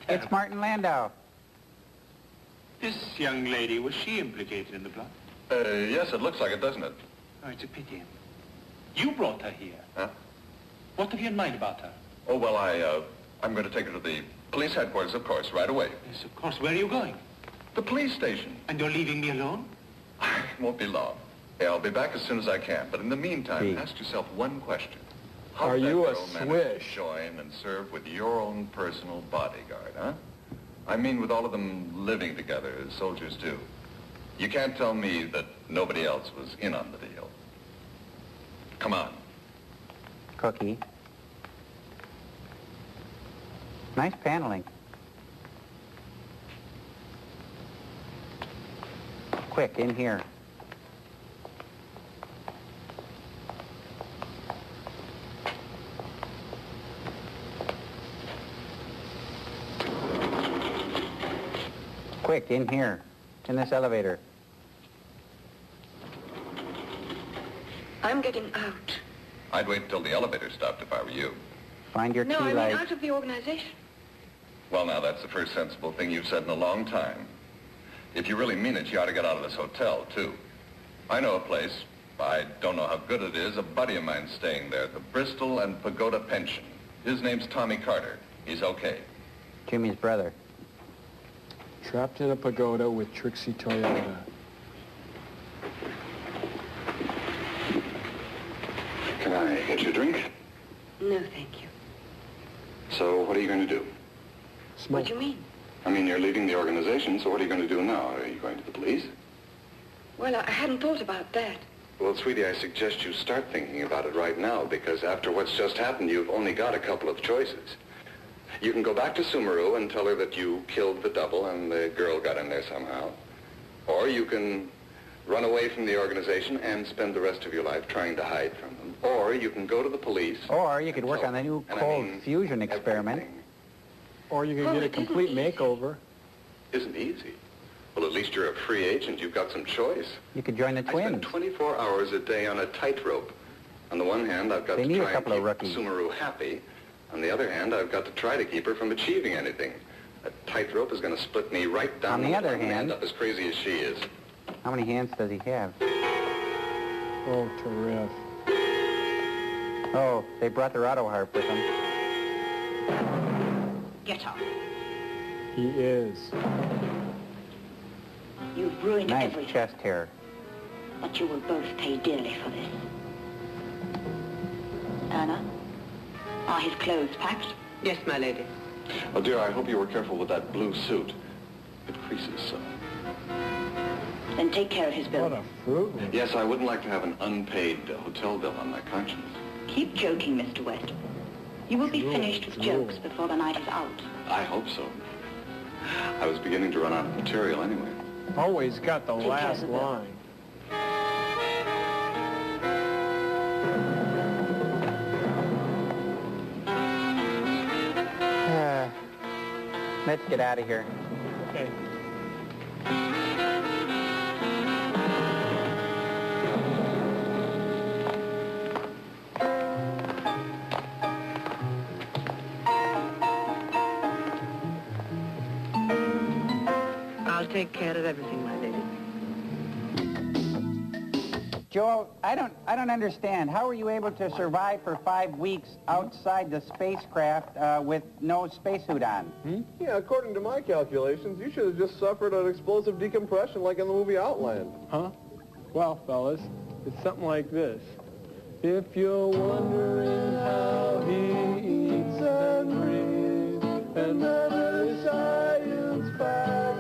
It's Martin Landau. This young lady, was she implicated in the plot? Yes, it looks like it, doesn't it? Oh, it's a pity. You brought her here. Huh? What have you in mind about her? Oh, well, I'm going to take her to the police headquarters, of course, right away. Yes, of course. Where are you going? The police station. And you're leaving me alone? It won't be long. Hey, I'll be back as soon as I can. But in the meantime, ask yourself one question. How Are did that you a girl manage to swish? join and serve with your own personal bodyguard, huh? I mean, with all of them living together as soldiers do. You can't tell me that nobody else was in on the deal. Come on. Cookie. Nice paneling. Quick, in here. Quick, in here. In this elevator. I'm getting out. I'd wait until the elevator stopped if I were you. Find your No, key I mean light. out of the organization. Well, now, that's the first sensible thing you've said in a long time. If you really mean it, you ought to get out of this hotel, too. I know a place. I don't know how good it is. A buddy of mine's staying there, the Bristol and Pagoda Pension. His name's Tommy Carter. He's okay. Jimmy's brother. Trapped in a pagoda with Trixie Toyota. Can I get you a drink? No, thank you. So what are you going to do? What do you mean? I mean, you're leaving the organization, so what are you going to do now? Are you going to the police? Well, I hadn't thought about that. Well, sweetie, I suggest you start thinking about it right now, because after what's just happened, you've only got a couple of choices. You can go back to Sumuru and tell her that you killed the double and the girl got in there somehow. Or you can run away from the organization and spend the rest of your life trying to hide from them. Or you can go to the police. Or you could work on the new cold fusion experiment. Or you could get a complete makeover. Isn't easy. Well, at least you're a free agent. You've got some choice. You could join the twins. I spend 24 hours a day on a tightrope. On the one hand, I've got to try and keep Sumuru happy. On the other hand, I've got to try to keep her from achieving anything. A tightrope is going to split me right down. On the other hand, end up as crazy as she is. How many hands does he have? Oh, terrific. Oh, they brought their auto harp with them. Get up. He is. You've ruined nice everything. Chest hair. But you will both pay dearly for this. Anna, are his clothes packed? Yes, my lady. Oh, dear, I hope you were careful with that blue suit. It creases so. Then take care of his bill. What a fruit. Yes, I wouldn't like to have an unpaid hotel bill on my conscience. Keep joking, Mr. West. You will be finished with jokes before the night is out. I hope so. I was beginning to run out of material anyway. Always got the last line. Let's get out of here. Okay. I'll take care of everything, my lady. Joe, I don't understand. How were you able to survive for 5 weeks outside the spacecraft with no spacesuit on? Yeah, according to my calculations, you should have just suffered an explosive decompression like in the movie Outland. Huh? Well, fellas, it's something like this. If you're wondering how he eats and breathes and never science fact,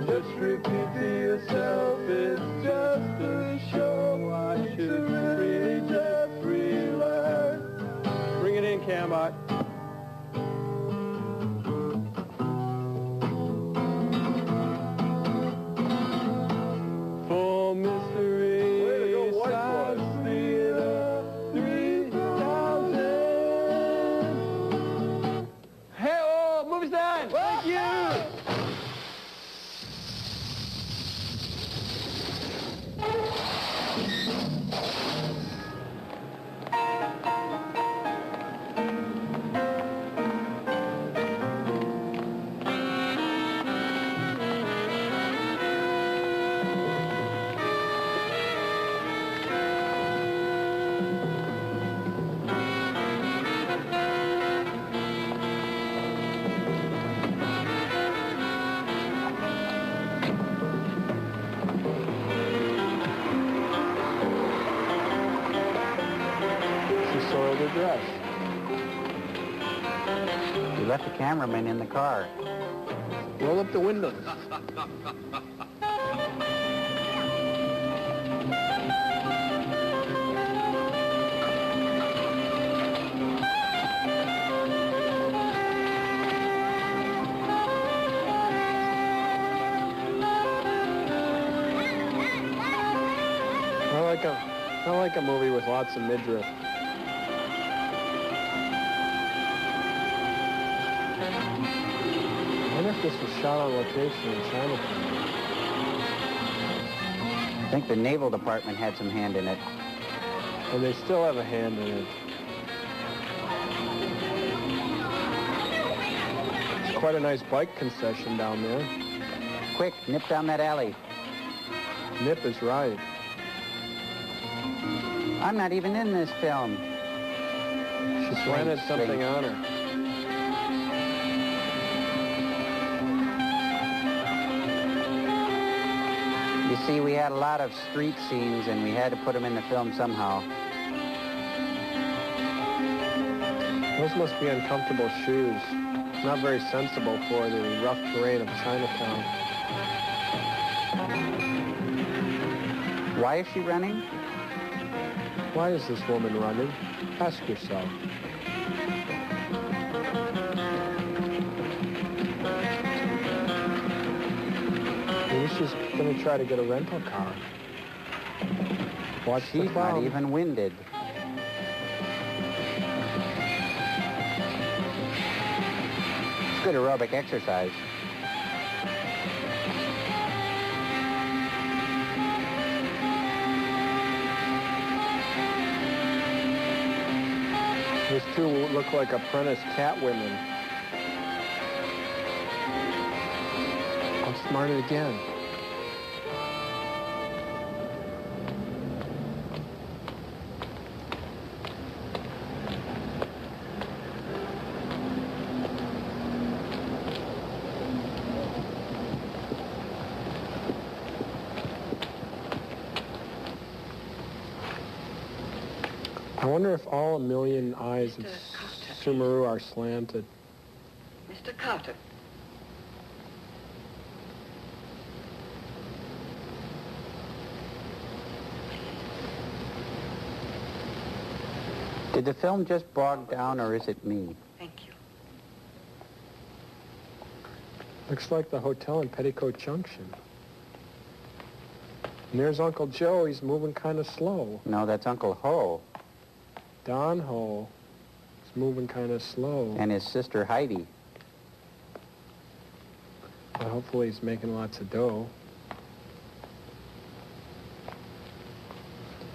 just repeat to yourself, it's just a show. I should really just relax. Bring it in, Cambot. Full mystery. Way to go, White Boy. Theater 3000. Hey, oh, movie's done. Thank you. Soiled her dress. You left the cameraman in the car. Roll up the windows. I like a movie with lots of midriff. I wonder if this was shot on location in Chinatown. I think the Naval Department had some hand in it. And they still have a hand in it. It's quite a nice bike concession down there. Quick, nip down that alley. Nip is right. I'm not even in this film. She planted something on her. You see, we had a lot of street scenes, and we had to put them in the film somehow. Those must be uncomfortable shoes. Not very sensible for the rough terrain of Chinatown. Why is she running? Why is this woman running? Ask yourself. she's going to try to get a rental car. Watch She's the not phone. even winded. It's good aerobic exercise. Those two look like apprentice cat women. Outsmarted again. I wonder if all 1,000,000 eyes of Sumuru are slanted. Mr. Carter. Did the film just bog down, or is it me? Thank you. Looks like the hotel in Petticoat Junction. And there's Uncle Joe. He's moving kind of slow. No, that's Uncle Ho. Don Ho. He's moving kind of slow. And his sister Heidi. Well, hopefully he's making lots of dough.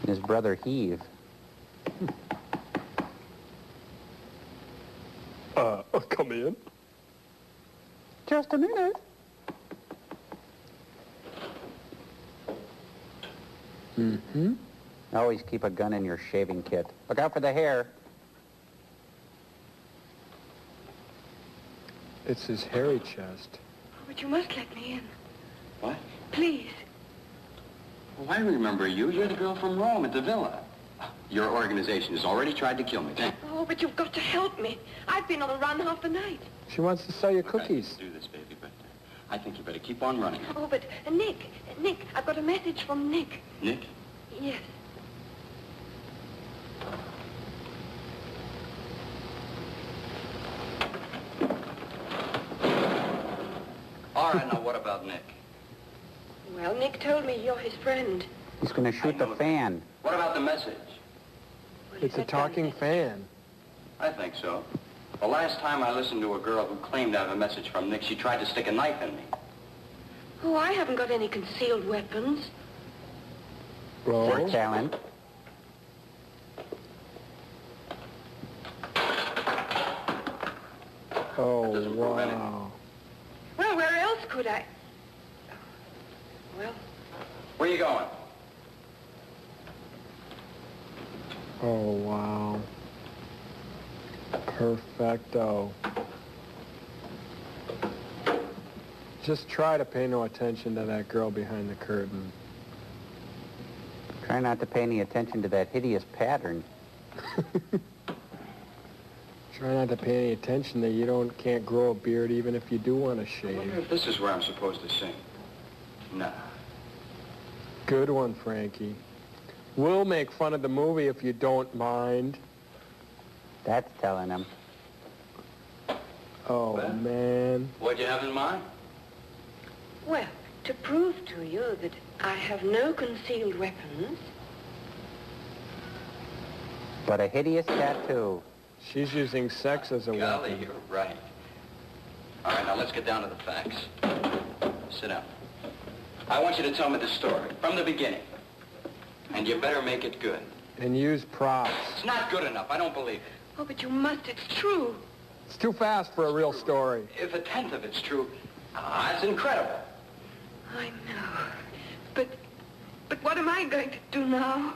And his brother Heave. Come in. Just a minute. Mm-hmm. Always keep a gun in your shaving kit. Look out for the hair. It's his hairy chest. Oh, but you must let me in. What? Please. Well, I remember you. You're the girl from Rome at the villa. Your organization has already tried to kill me. Oh, but you've got to help me. I've been on the run half the night. She wants to sell you cookies. I do this, baby, but I think you better keep on running. Oh, but Nick, I've got a message from Nick. Nick? Yes. All right, now what about Nick? Well, Nick told me you're his friend. He's going to shoot the fan. What about the message? It's a talking fan. I think so. The last time I listened to a girl who claimed to have a message from Nick, she tried to stick a knife in me. Oh, I haven't got any concealed weapons. Roll. Talent. Oh, wow. Well, where else could I? Well... Where are you going? Oh, wow. Perfecto. Just try to pay no attention to that girl behind the curtain. Try not to pay any attention to that hideous pattern. Try not to pay any attention that you can't grow a beard even if you do want to I wonder shave. if this is where I'm supposed to sing. No. Good one, Frankie. We'll make fun of the movie if you don't mind. That's telling him. Oh, Well. man. What'd you have in mind? Well, to prove to you that I have no concealed weapons... But a hideous tattoo. She's using sex as a Golly, weapon. you're right. All right, now let's get down to the facts. Sit down. I want you to tell me the story, from the beginning. And you better make it good. And use props. It's not good enough. I don't believe it. Oh, but you must. It's true. It's too fast for a real story. If a tenth of it's true, that's incredible. I know. But what am I going to do now?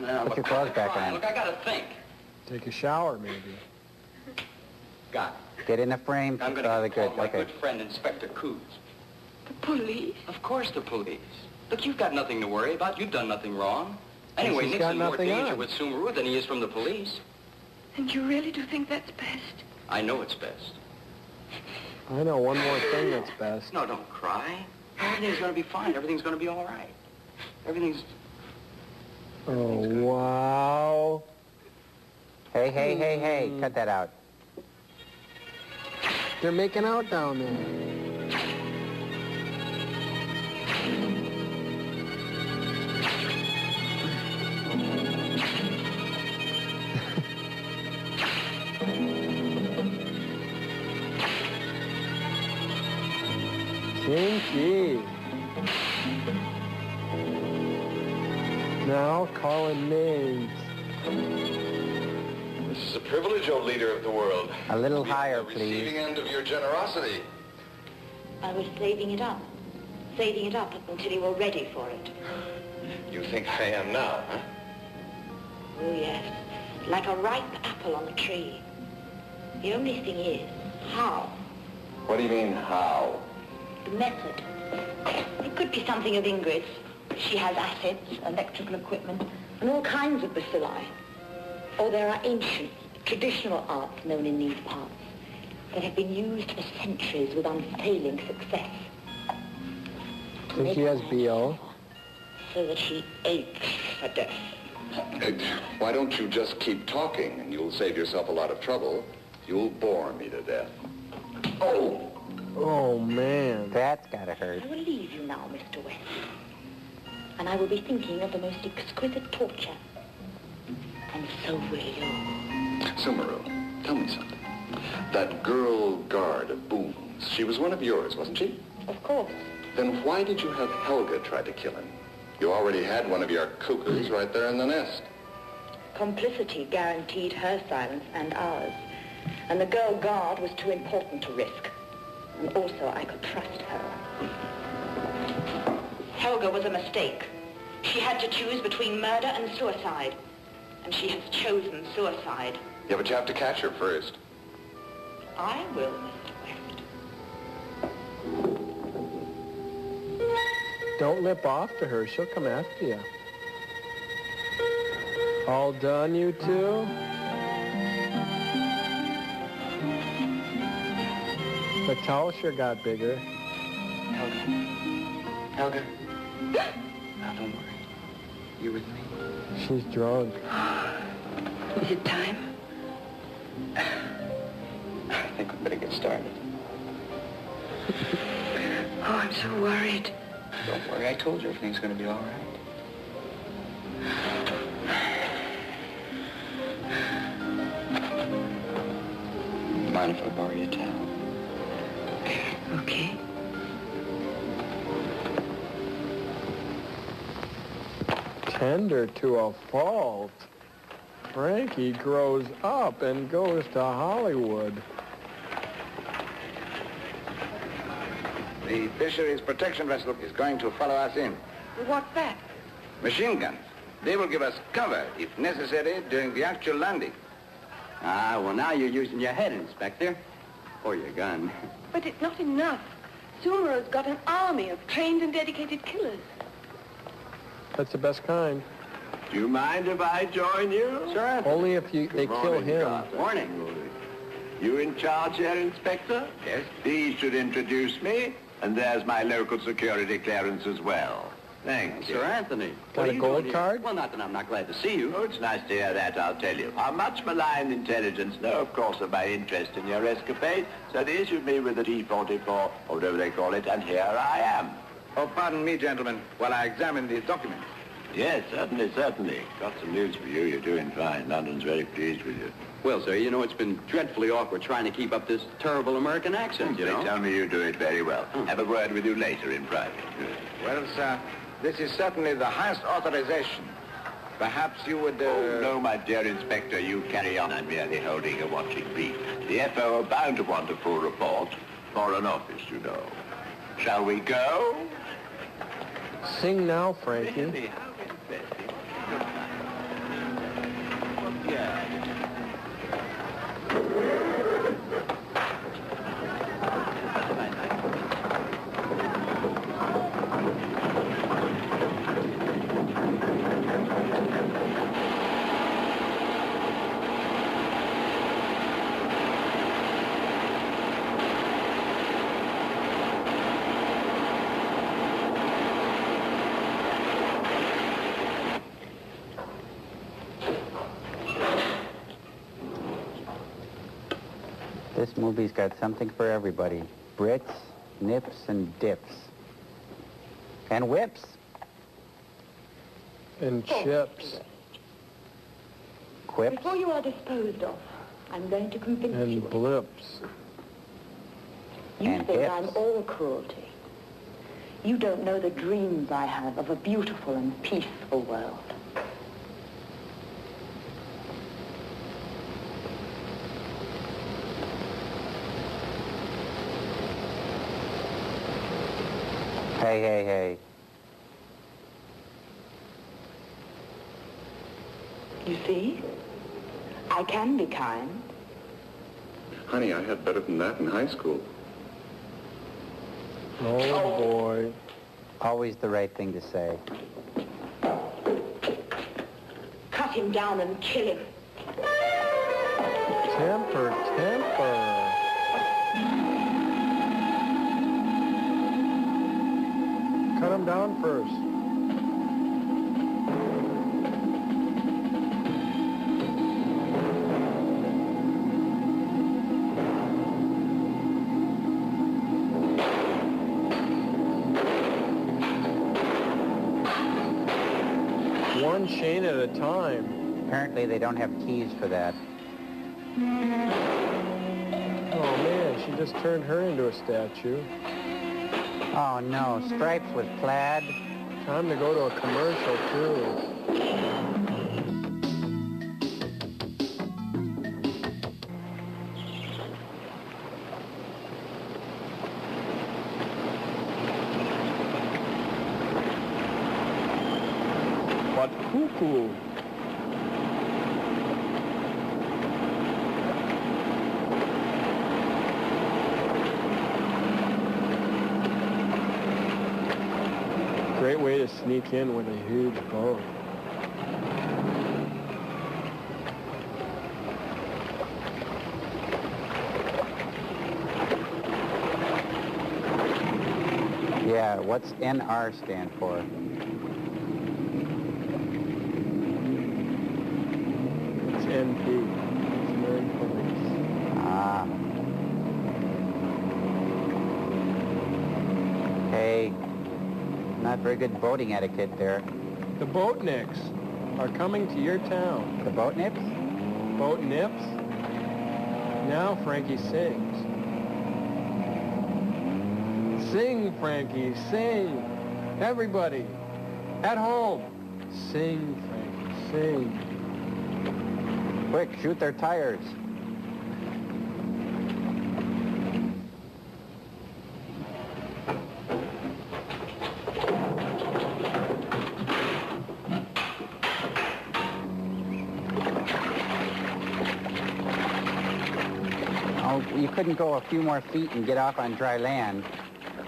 Now, Put your clothes back on. Look, I gotta think. Take a shower, maybe. Got it. Get in the frame. I'm Father, gonna call good. my Okay. good friend, Inspector Coos. The police? Of course the police. Look, you've got nothing to worry about. You've done nothing wrong. Anyway, She's Nick's got in more nothing danger on. with Sumuru than he is from the police. And you really do think that's best? I know it's best. I know one more thing that's best. No, don't cry. Everything's gonna be fine. Everything's gonna be all right. Everything's... Oh, wow. Hey. Cut that out. They're making out down there. Kinky. Now calling names. This is a privilege, O leader of the world. A little higher, The please. receiving end of your generosity. I was saving it up until you were ready for it. You think I am now, huh? Oh, yes. Like a ripe apple on a tree. The only thing is, how? What do you mean, how? The method. It could be something of Ingrid's. She has assets, electrical equipment, and all kinds of bacilli. Or there are ancient, traditional arts known in these parts that have been used for centuries with unfailing success. Think he has B.O.? So that she aches for death. Why don't you just keep talking and you'll save yourself a lot of trouble. You'll bore me to death. Oh! Oh, man. That's gotta hurt. I will leave you now, Mr. West. And I will be thinking of the most exquisite torture. And so will you. Sumuru, tell me something. That girl guard of Boone's, she was one of yours, wasn't she? Of course. Then why did you have Helga try to kill him? You already had one of your cuckoos right there in the nest. Complicity guaranteed her silence and ours. And the girl guard was too important to risk. And also I could trust her. Helga was a mistake. She had to choose between murder and suicide. And she has chosen suicide. Yeah, but you have to catch her first. I will, Mr. West. Don't lip off to her. She'll come after you. All done, you two? The towel sure got bigger. Helga. Helga. Now, don't worry. You with me? She's drunk. Is it time? I think we better get started. Oh, I'm so worried. Don't worry. I told you everything's going to be all right. Mind if I borrow your towel? Okay. Tender to a fault. Frankie grows up and goes to Hollywood. The fisheries protection vessel is going to follow us in. What's that? Machine guns. They will give us cover, if necessary, during the actual landing. Ah, well, now you're using your head, Inspector. Or your gun. But it's not enough. Sumuru's got an army of trained and dedicated killers. That's the best kind. Do you mind if I join you? Sure. Only if they kill him. Morning. You in charge here, Inspector? Yes. These should introduce me, and there's my local security clearance as well. Thank you. Sir Anthony. Got what a are you gold doing here? card? Well, not that I'm not glad to see you. Oh, it's nice to hear that, I'll tell you. Our much maligned intelligence know, of course, of my interest in your escapade, so they issued me with the T-44, or whatever they call it, and here I am. Oh, pardon me, gentlemen, while I examine these documents. Yes, certainly, certainly. Got some news for you. You're doing fine. London's very pleased with you. Well, sir, you know, it's been dreadfully awkward trying to keep up this terrible American accent, you They know. tell me you do it very well. Have a word with you later in private. Well, sir, this is certainly the highest authorization. Perhaps you would... Oh, no, my dear Inspector, you carry on. I'm merely holding a watching brief. The FO are bound to want a full report. Foreign Office, you know. Shall we go? Sing now, Frankie. Really? How interesting. Yeah. This movie's got something for everybody. Brits, nips, and dips. And whips. And chips. Quips. Before you are disposed of, I'm going to convince And you. blips. You and think hips. I'm all cruelty. You don't know the dreams I have of a beautiful and peaceful world. Hey, hey, hey. You see? I can be kind. Honey, I had better than that in high school. Oh, boy. Always the right thing to say. Cut him down and kill him. Temper, temper. Cut him down first. One chain at a time. Apparently they don't have keys for that. Oh man, she just turned her into a statue. Oh no, stripes with plaid. Time to go to a commercial too. What cuckoo? Great way to sneak in with a huge boat. Yeah, what's NR stand for? It's NP. It's Marine Police. Ah. Hey, not very good boating etiquette there. The boatniks are coming to your town. The boatniks? Boatnips? Now Frankie sings. Sing, Frankie, sing. Everybody, at home, sing, Frankie, sing. Quick, shoot their tires. Oh, you couldn't go a few more feet and get off on dry land.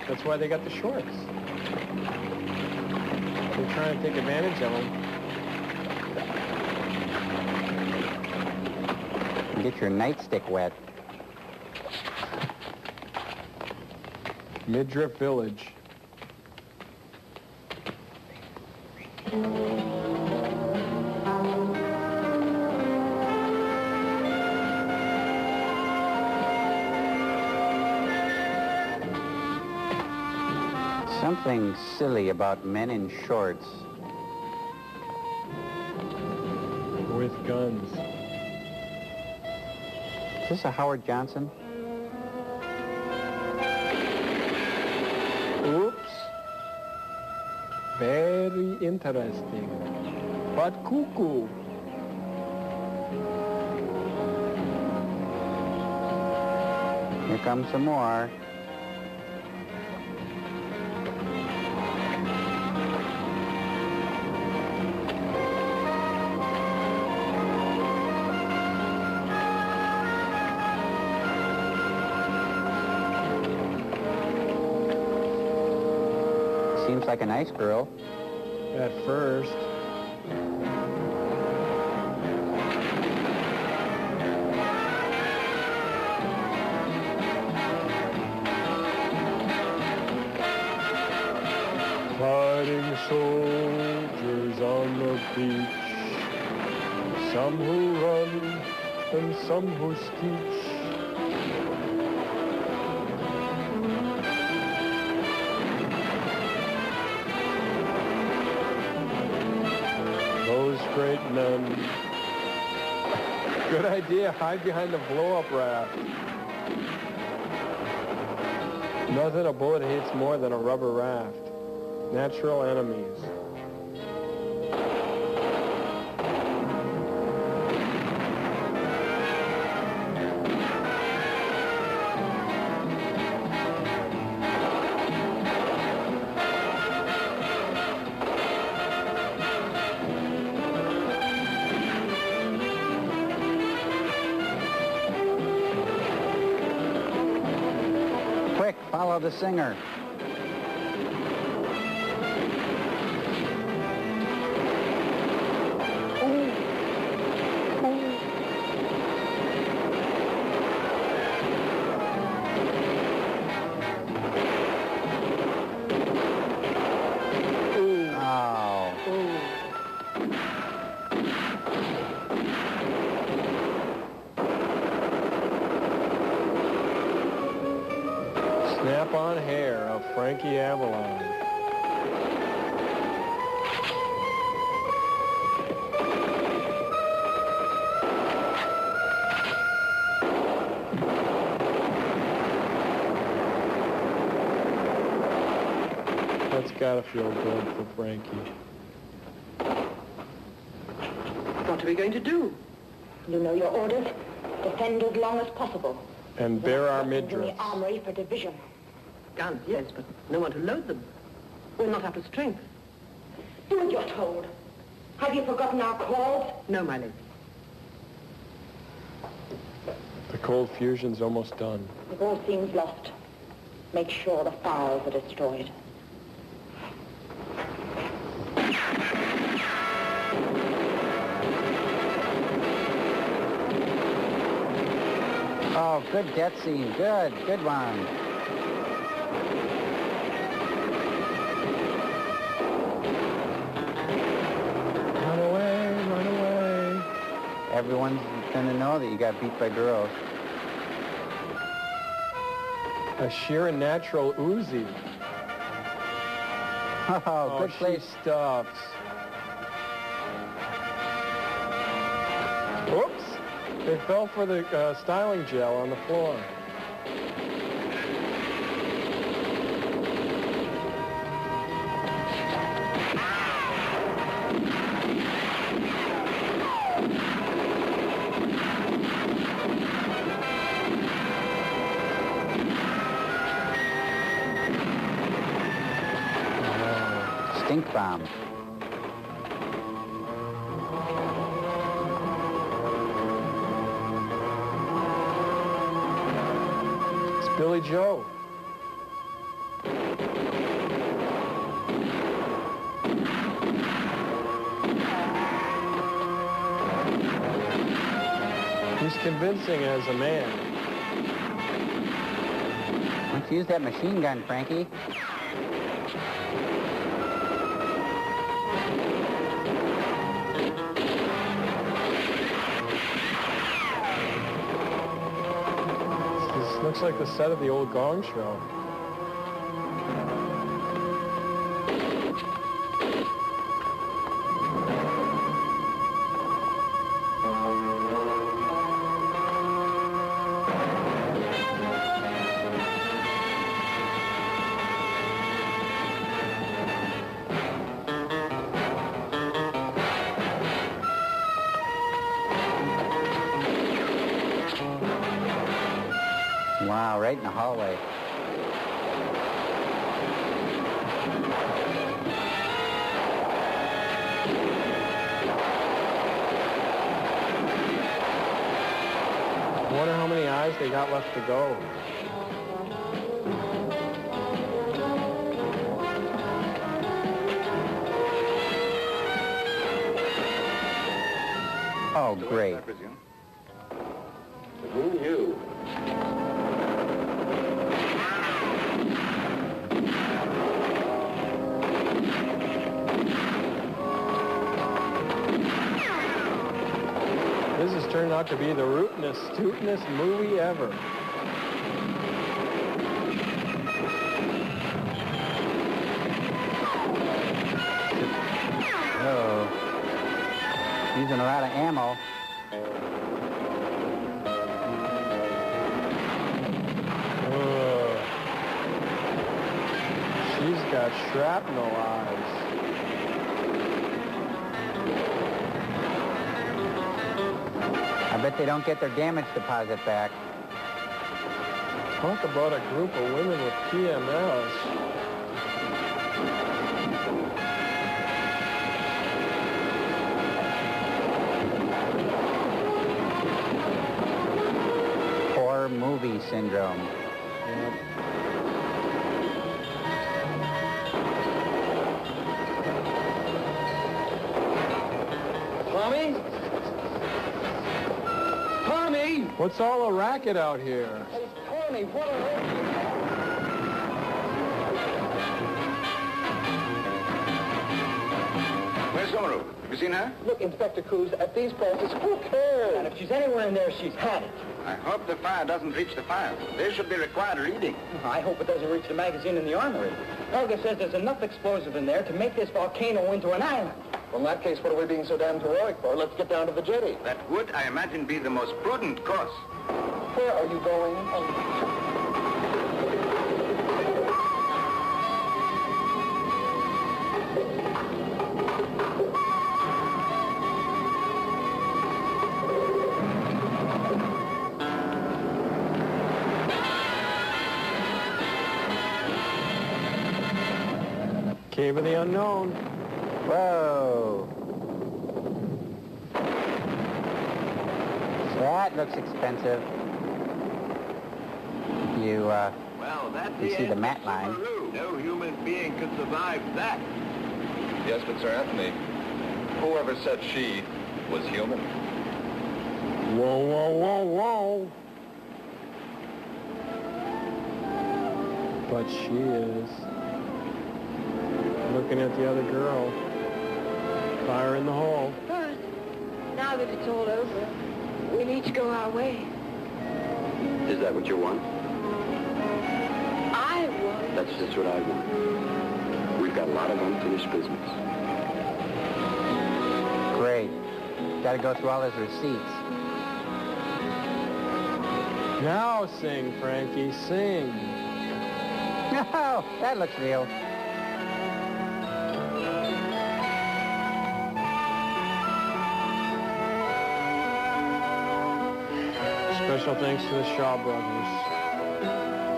That's why they got the shorts. They're trying to take advantage of them. Get your nightstick wet. Midriff Village. Something silly about men in shorts. With guns. Is this a Howard Johnson? Oops. Very interesting. But cuckoo. Here comes some more. Seems like a nice girl. At first. Fighting soldiers on the beach. Some who run and some who screech. Great men. Good idea. Hide behind the blow-up raft. Nothing a bullet hates more than a rubber raft. Natural enemies. Quick, follow the singer. Snap-on hair of Frankie Avalon. That's gotta feel good for Frankie. What are we going to do? You know your orders. Defend as long as possible. And bear our Weapons in midriffs. the armory for division. Guns, yes, but no one to load them. We're not up to strength. Do as you're told. Have you forgotten our calls? No, my lady. The cold fusion's almost done. If all seems lost, make sure the files are destroyed. Oh, good death scene. Good one. Run away, run away. Everyone's gonna know that you got beat by girls. A sheer and natural Uzi. Oh, good place. She stuffs. Whoops. They fell for the styling gel on the floor. Stink bomb. Billy Joe. He's convincing as a man. Why don't you use that machine gun, Frankie? Looks like the set of the old Gong Show. Wow, right in the hallway. I wonder how many eyes they got left to go. Oh, great. Who knew? This has turned out to be the rootinest, tootinest movie ever. Oh, using a lot of ammo. got shrapnel eyes. I bet they don't get their damage deposit back. Talk about a group of women with PMS. Horror movie syndrome. Yep. Tommy? Tommy! What's all the racket out here? Hey, Tommy, what on earth? Where's Sumuru? Have you seen her? Look, Inspector Cruz, at these prices, who cares? And if she's anywhere in there, she's had it. I hope the fire doesn't reach the fire. They should be required reading. I hope it doesn't reach the magazine in the armory. Helga says there's enough explosive in there to make this volcano into an island. Well, in that case, what are we being so damn heroic for? Let's get down to the jetty. That would, I imagine, be the most prudent course. Where are you going? Cave of the Unknown. Whoa. That looks expensive. You, Well, that's you the see the end mat of line. Sumuru. No human being could survive that. Yes, but Sir Anthony, whoever said she was human? Whoa, whoa, whoa, whoa. But she is. Looking at the other girl. Fire in the hole. But now that it's all over, we'll each go our way. Is that what you want? I want. That's just what I want. We've got a lot of unfinished business. Great. Got to go through all his receipts. Now sing, Frankie, sing. No, that looks real. Special thanks to the Shaw Brothers.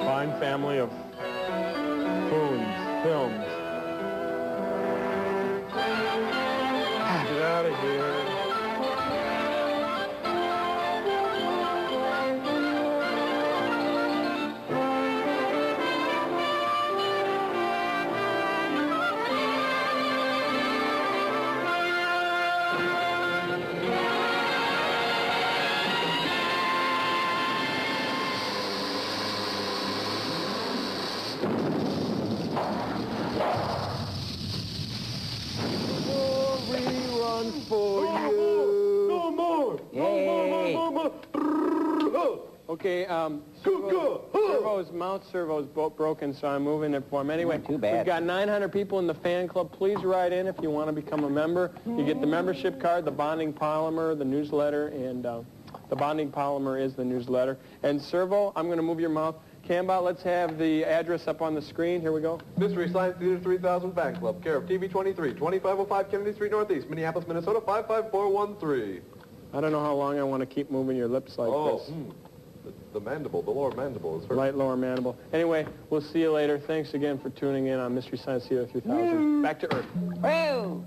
Fine family of films. Get out of here. Okay, mount servo's broken, so I'm moving it for him. Anyway, too bad. We've got 900 people in the fan club. Please write in if you want to become a member. You get the membership card, the bonding polymer, the newsletter, and the bonding polymer is the newsletter. And Servo, I'm going to move your mouth. Cambot, let's have the address up on the screen. Here we go. Mystery Science Theater 3000 Fan Club, care of TV 23, 2505 Kennedy Street Northeast, Minneapolis, Minnesota, 55413. I don't know how long I want to keep moving your lips like this. The mandible, the lower mandible is hurt. Right lower mandible. Anyway, we'll see you later. Thanks again for tuning in on Mystery Science Theater 3000. Back to Earth. Whoa!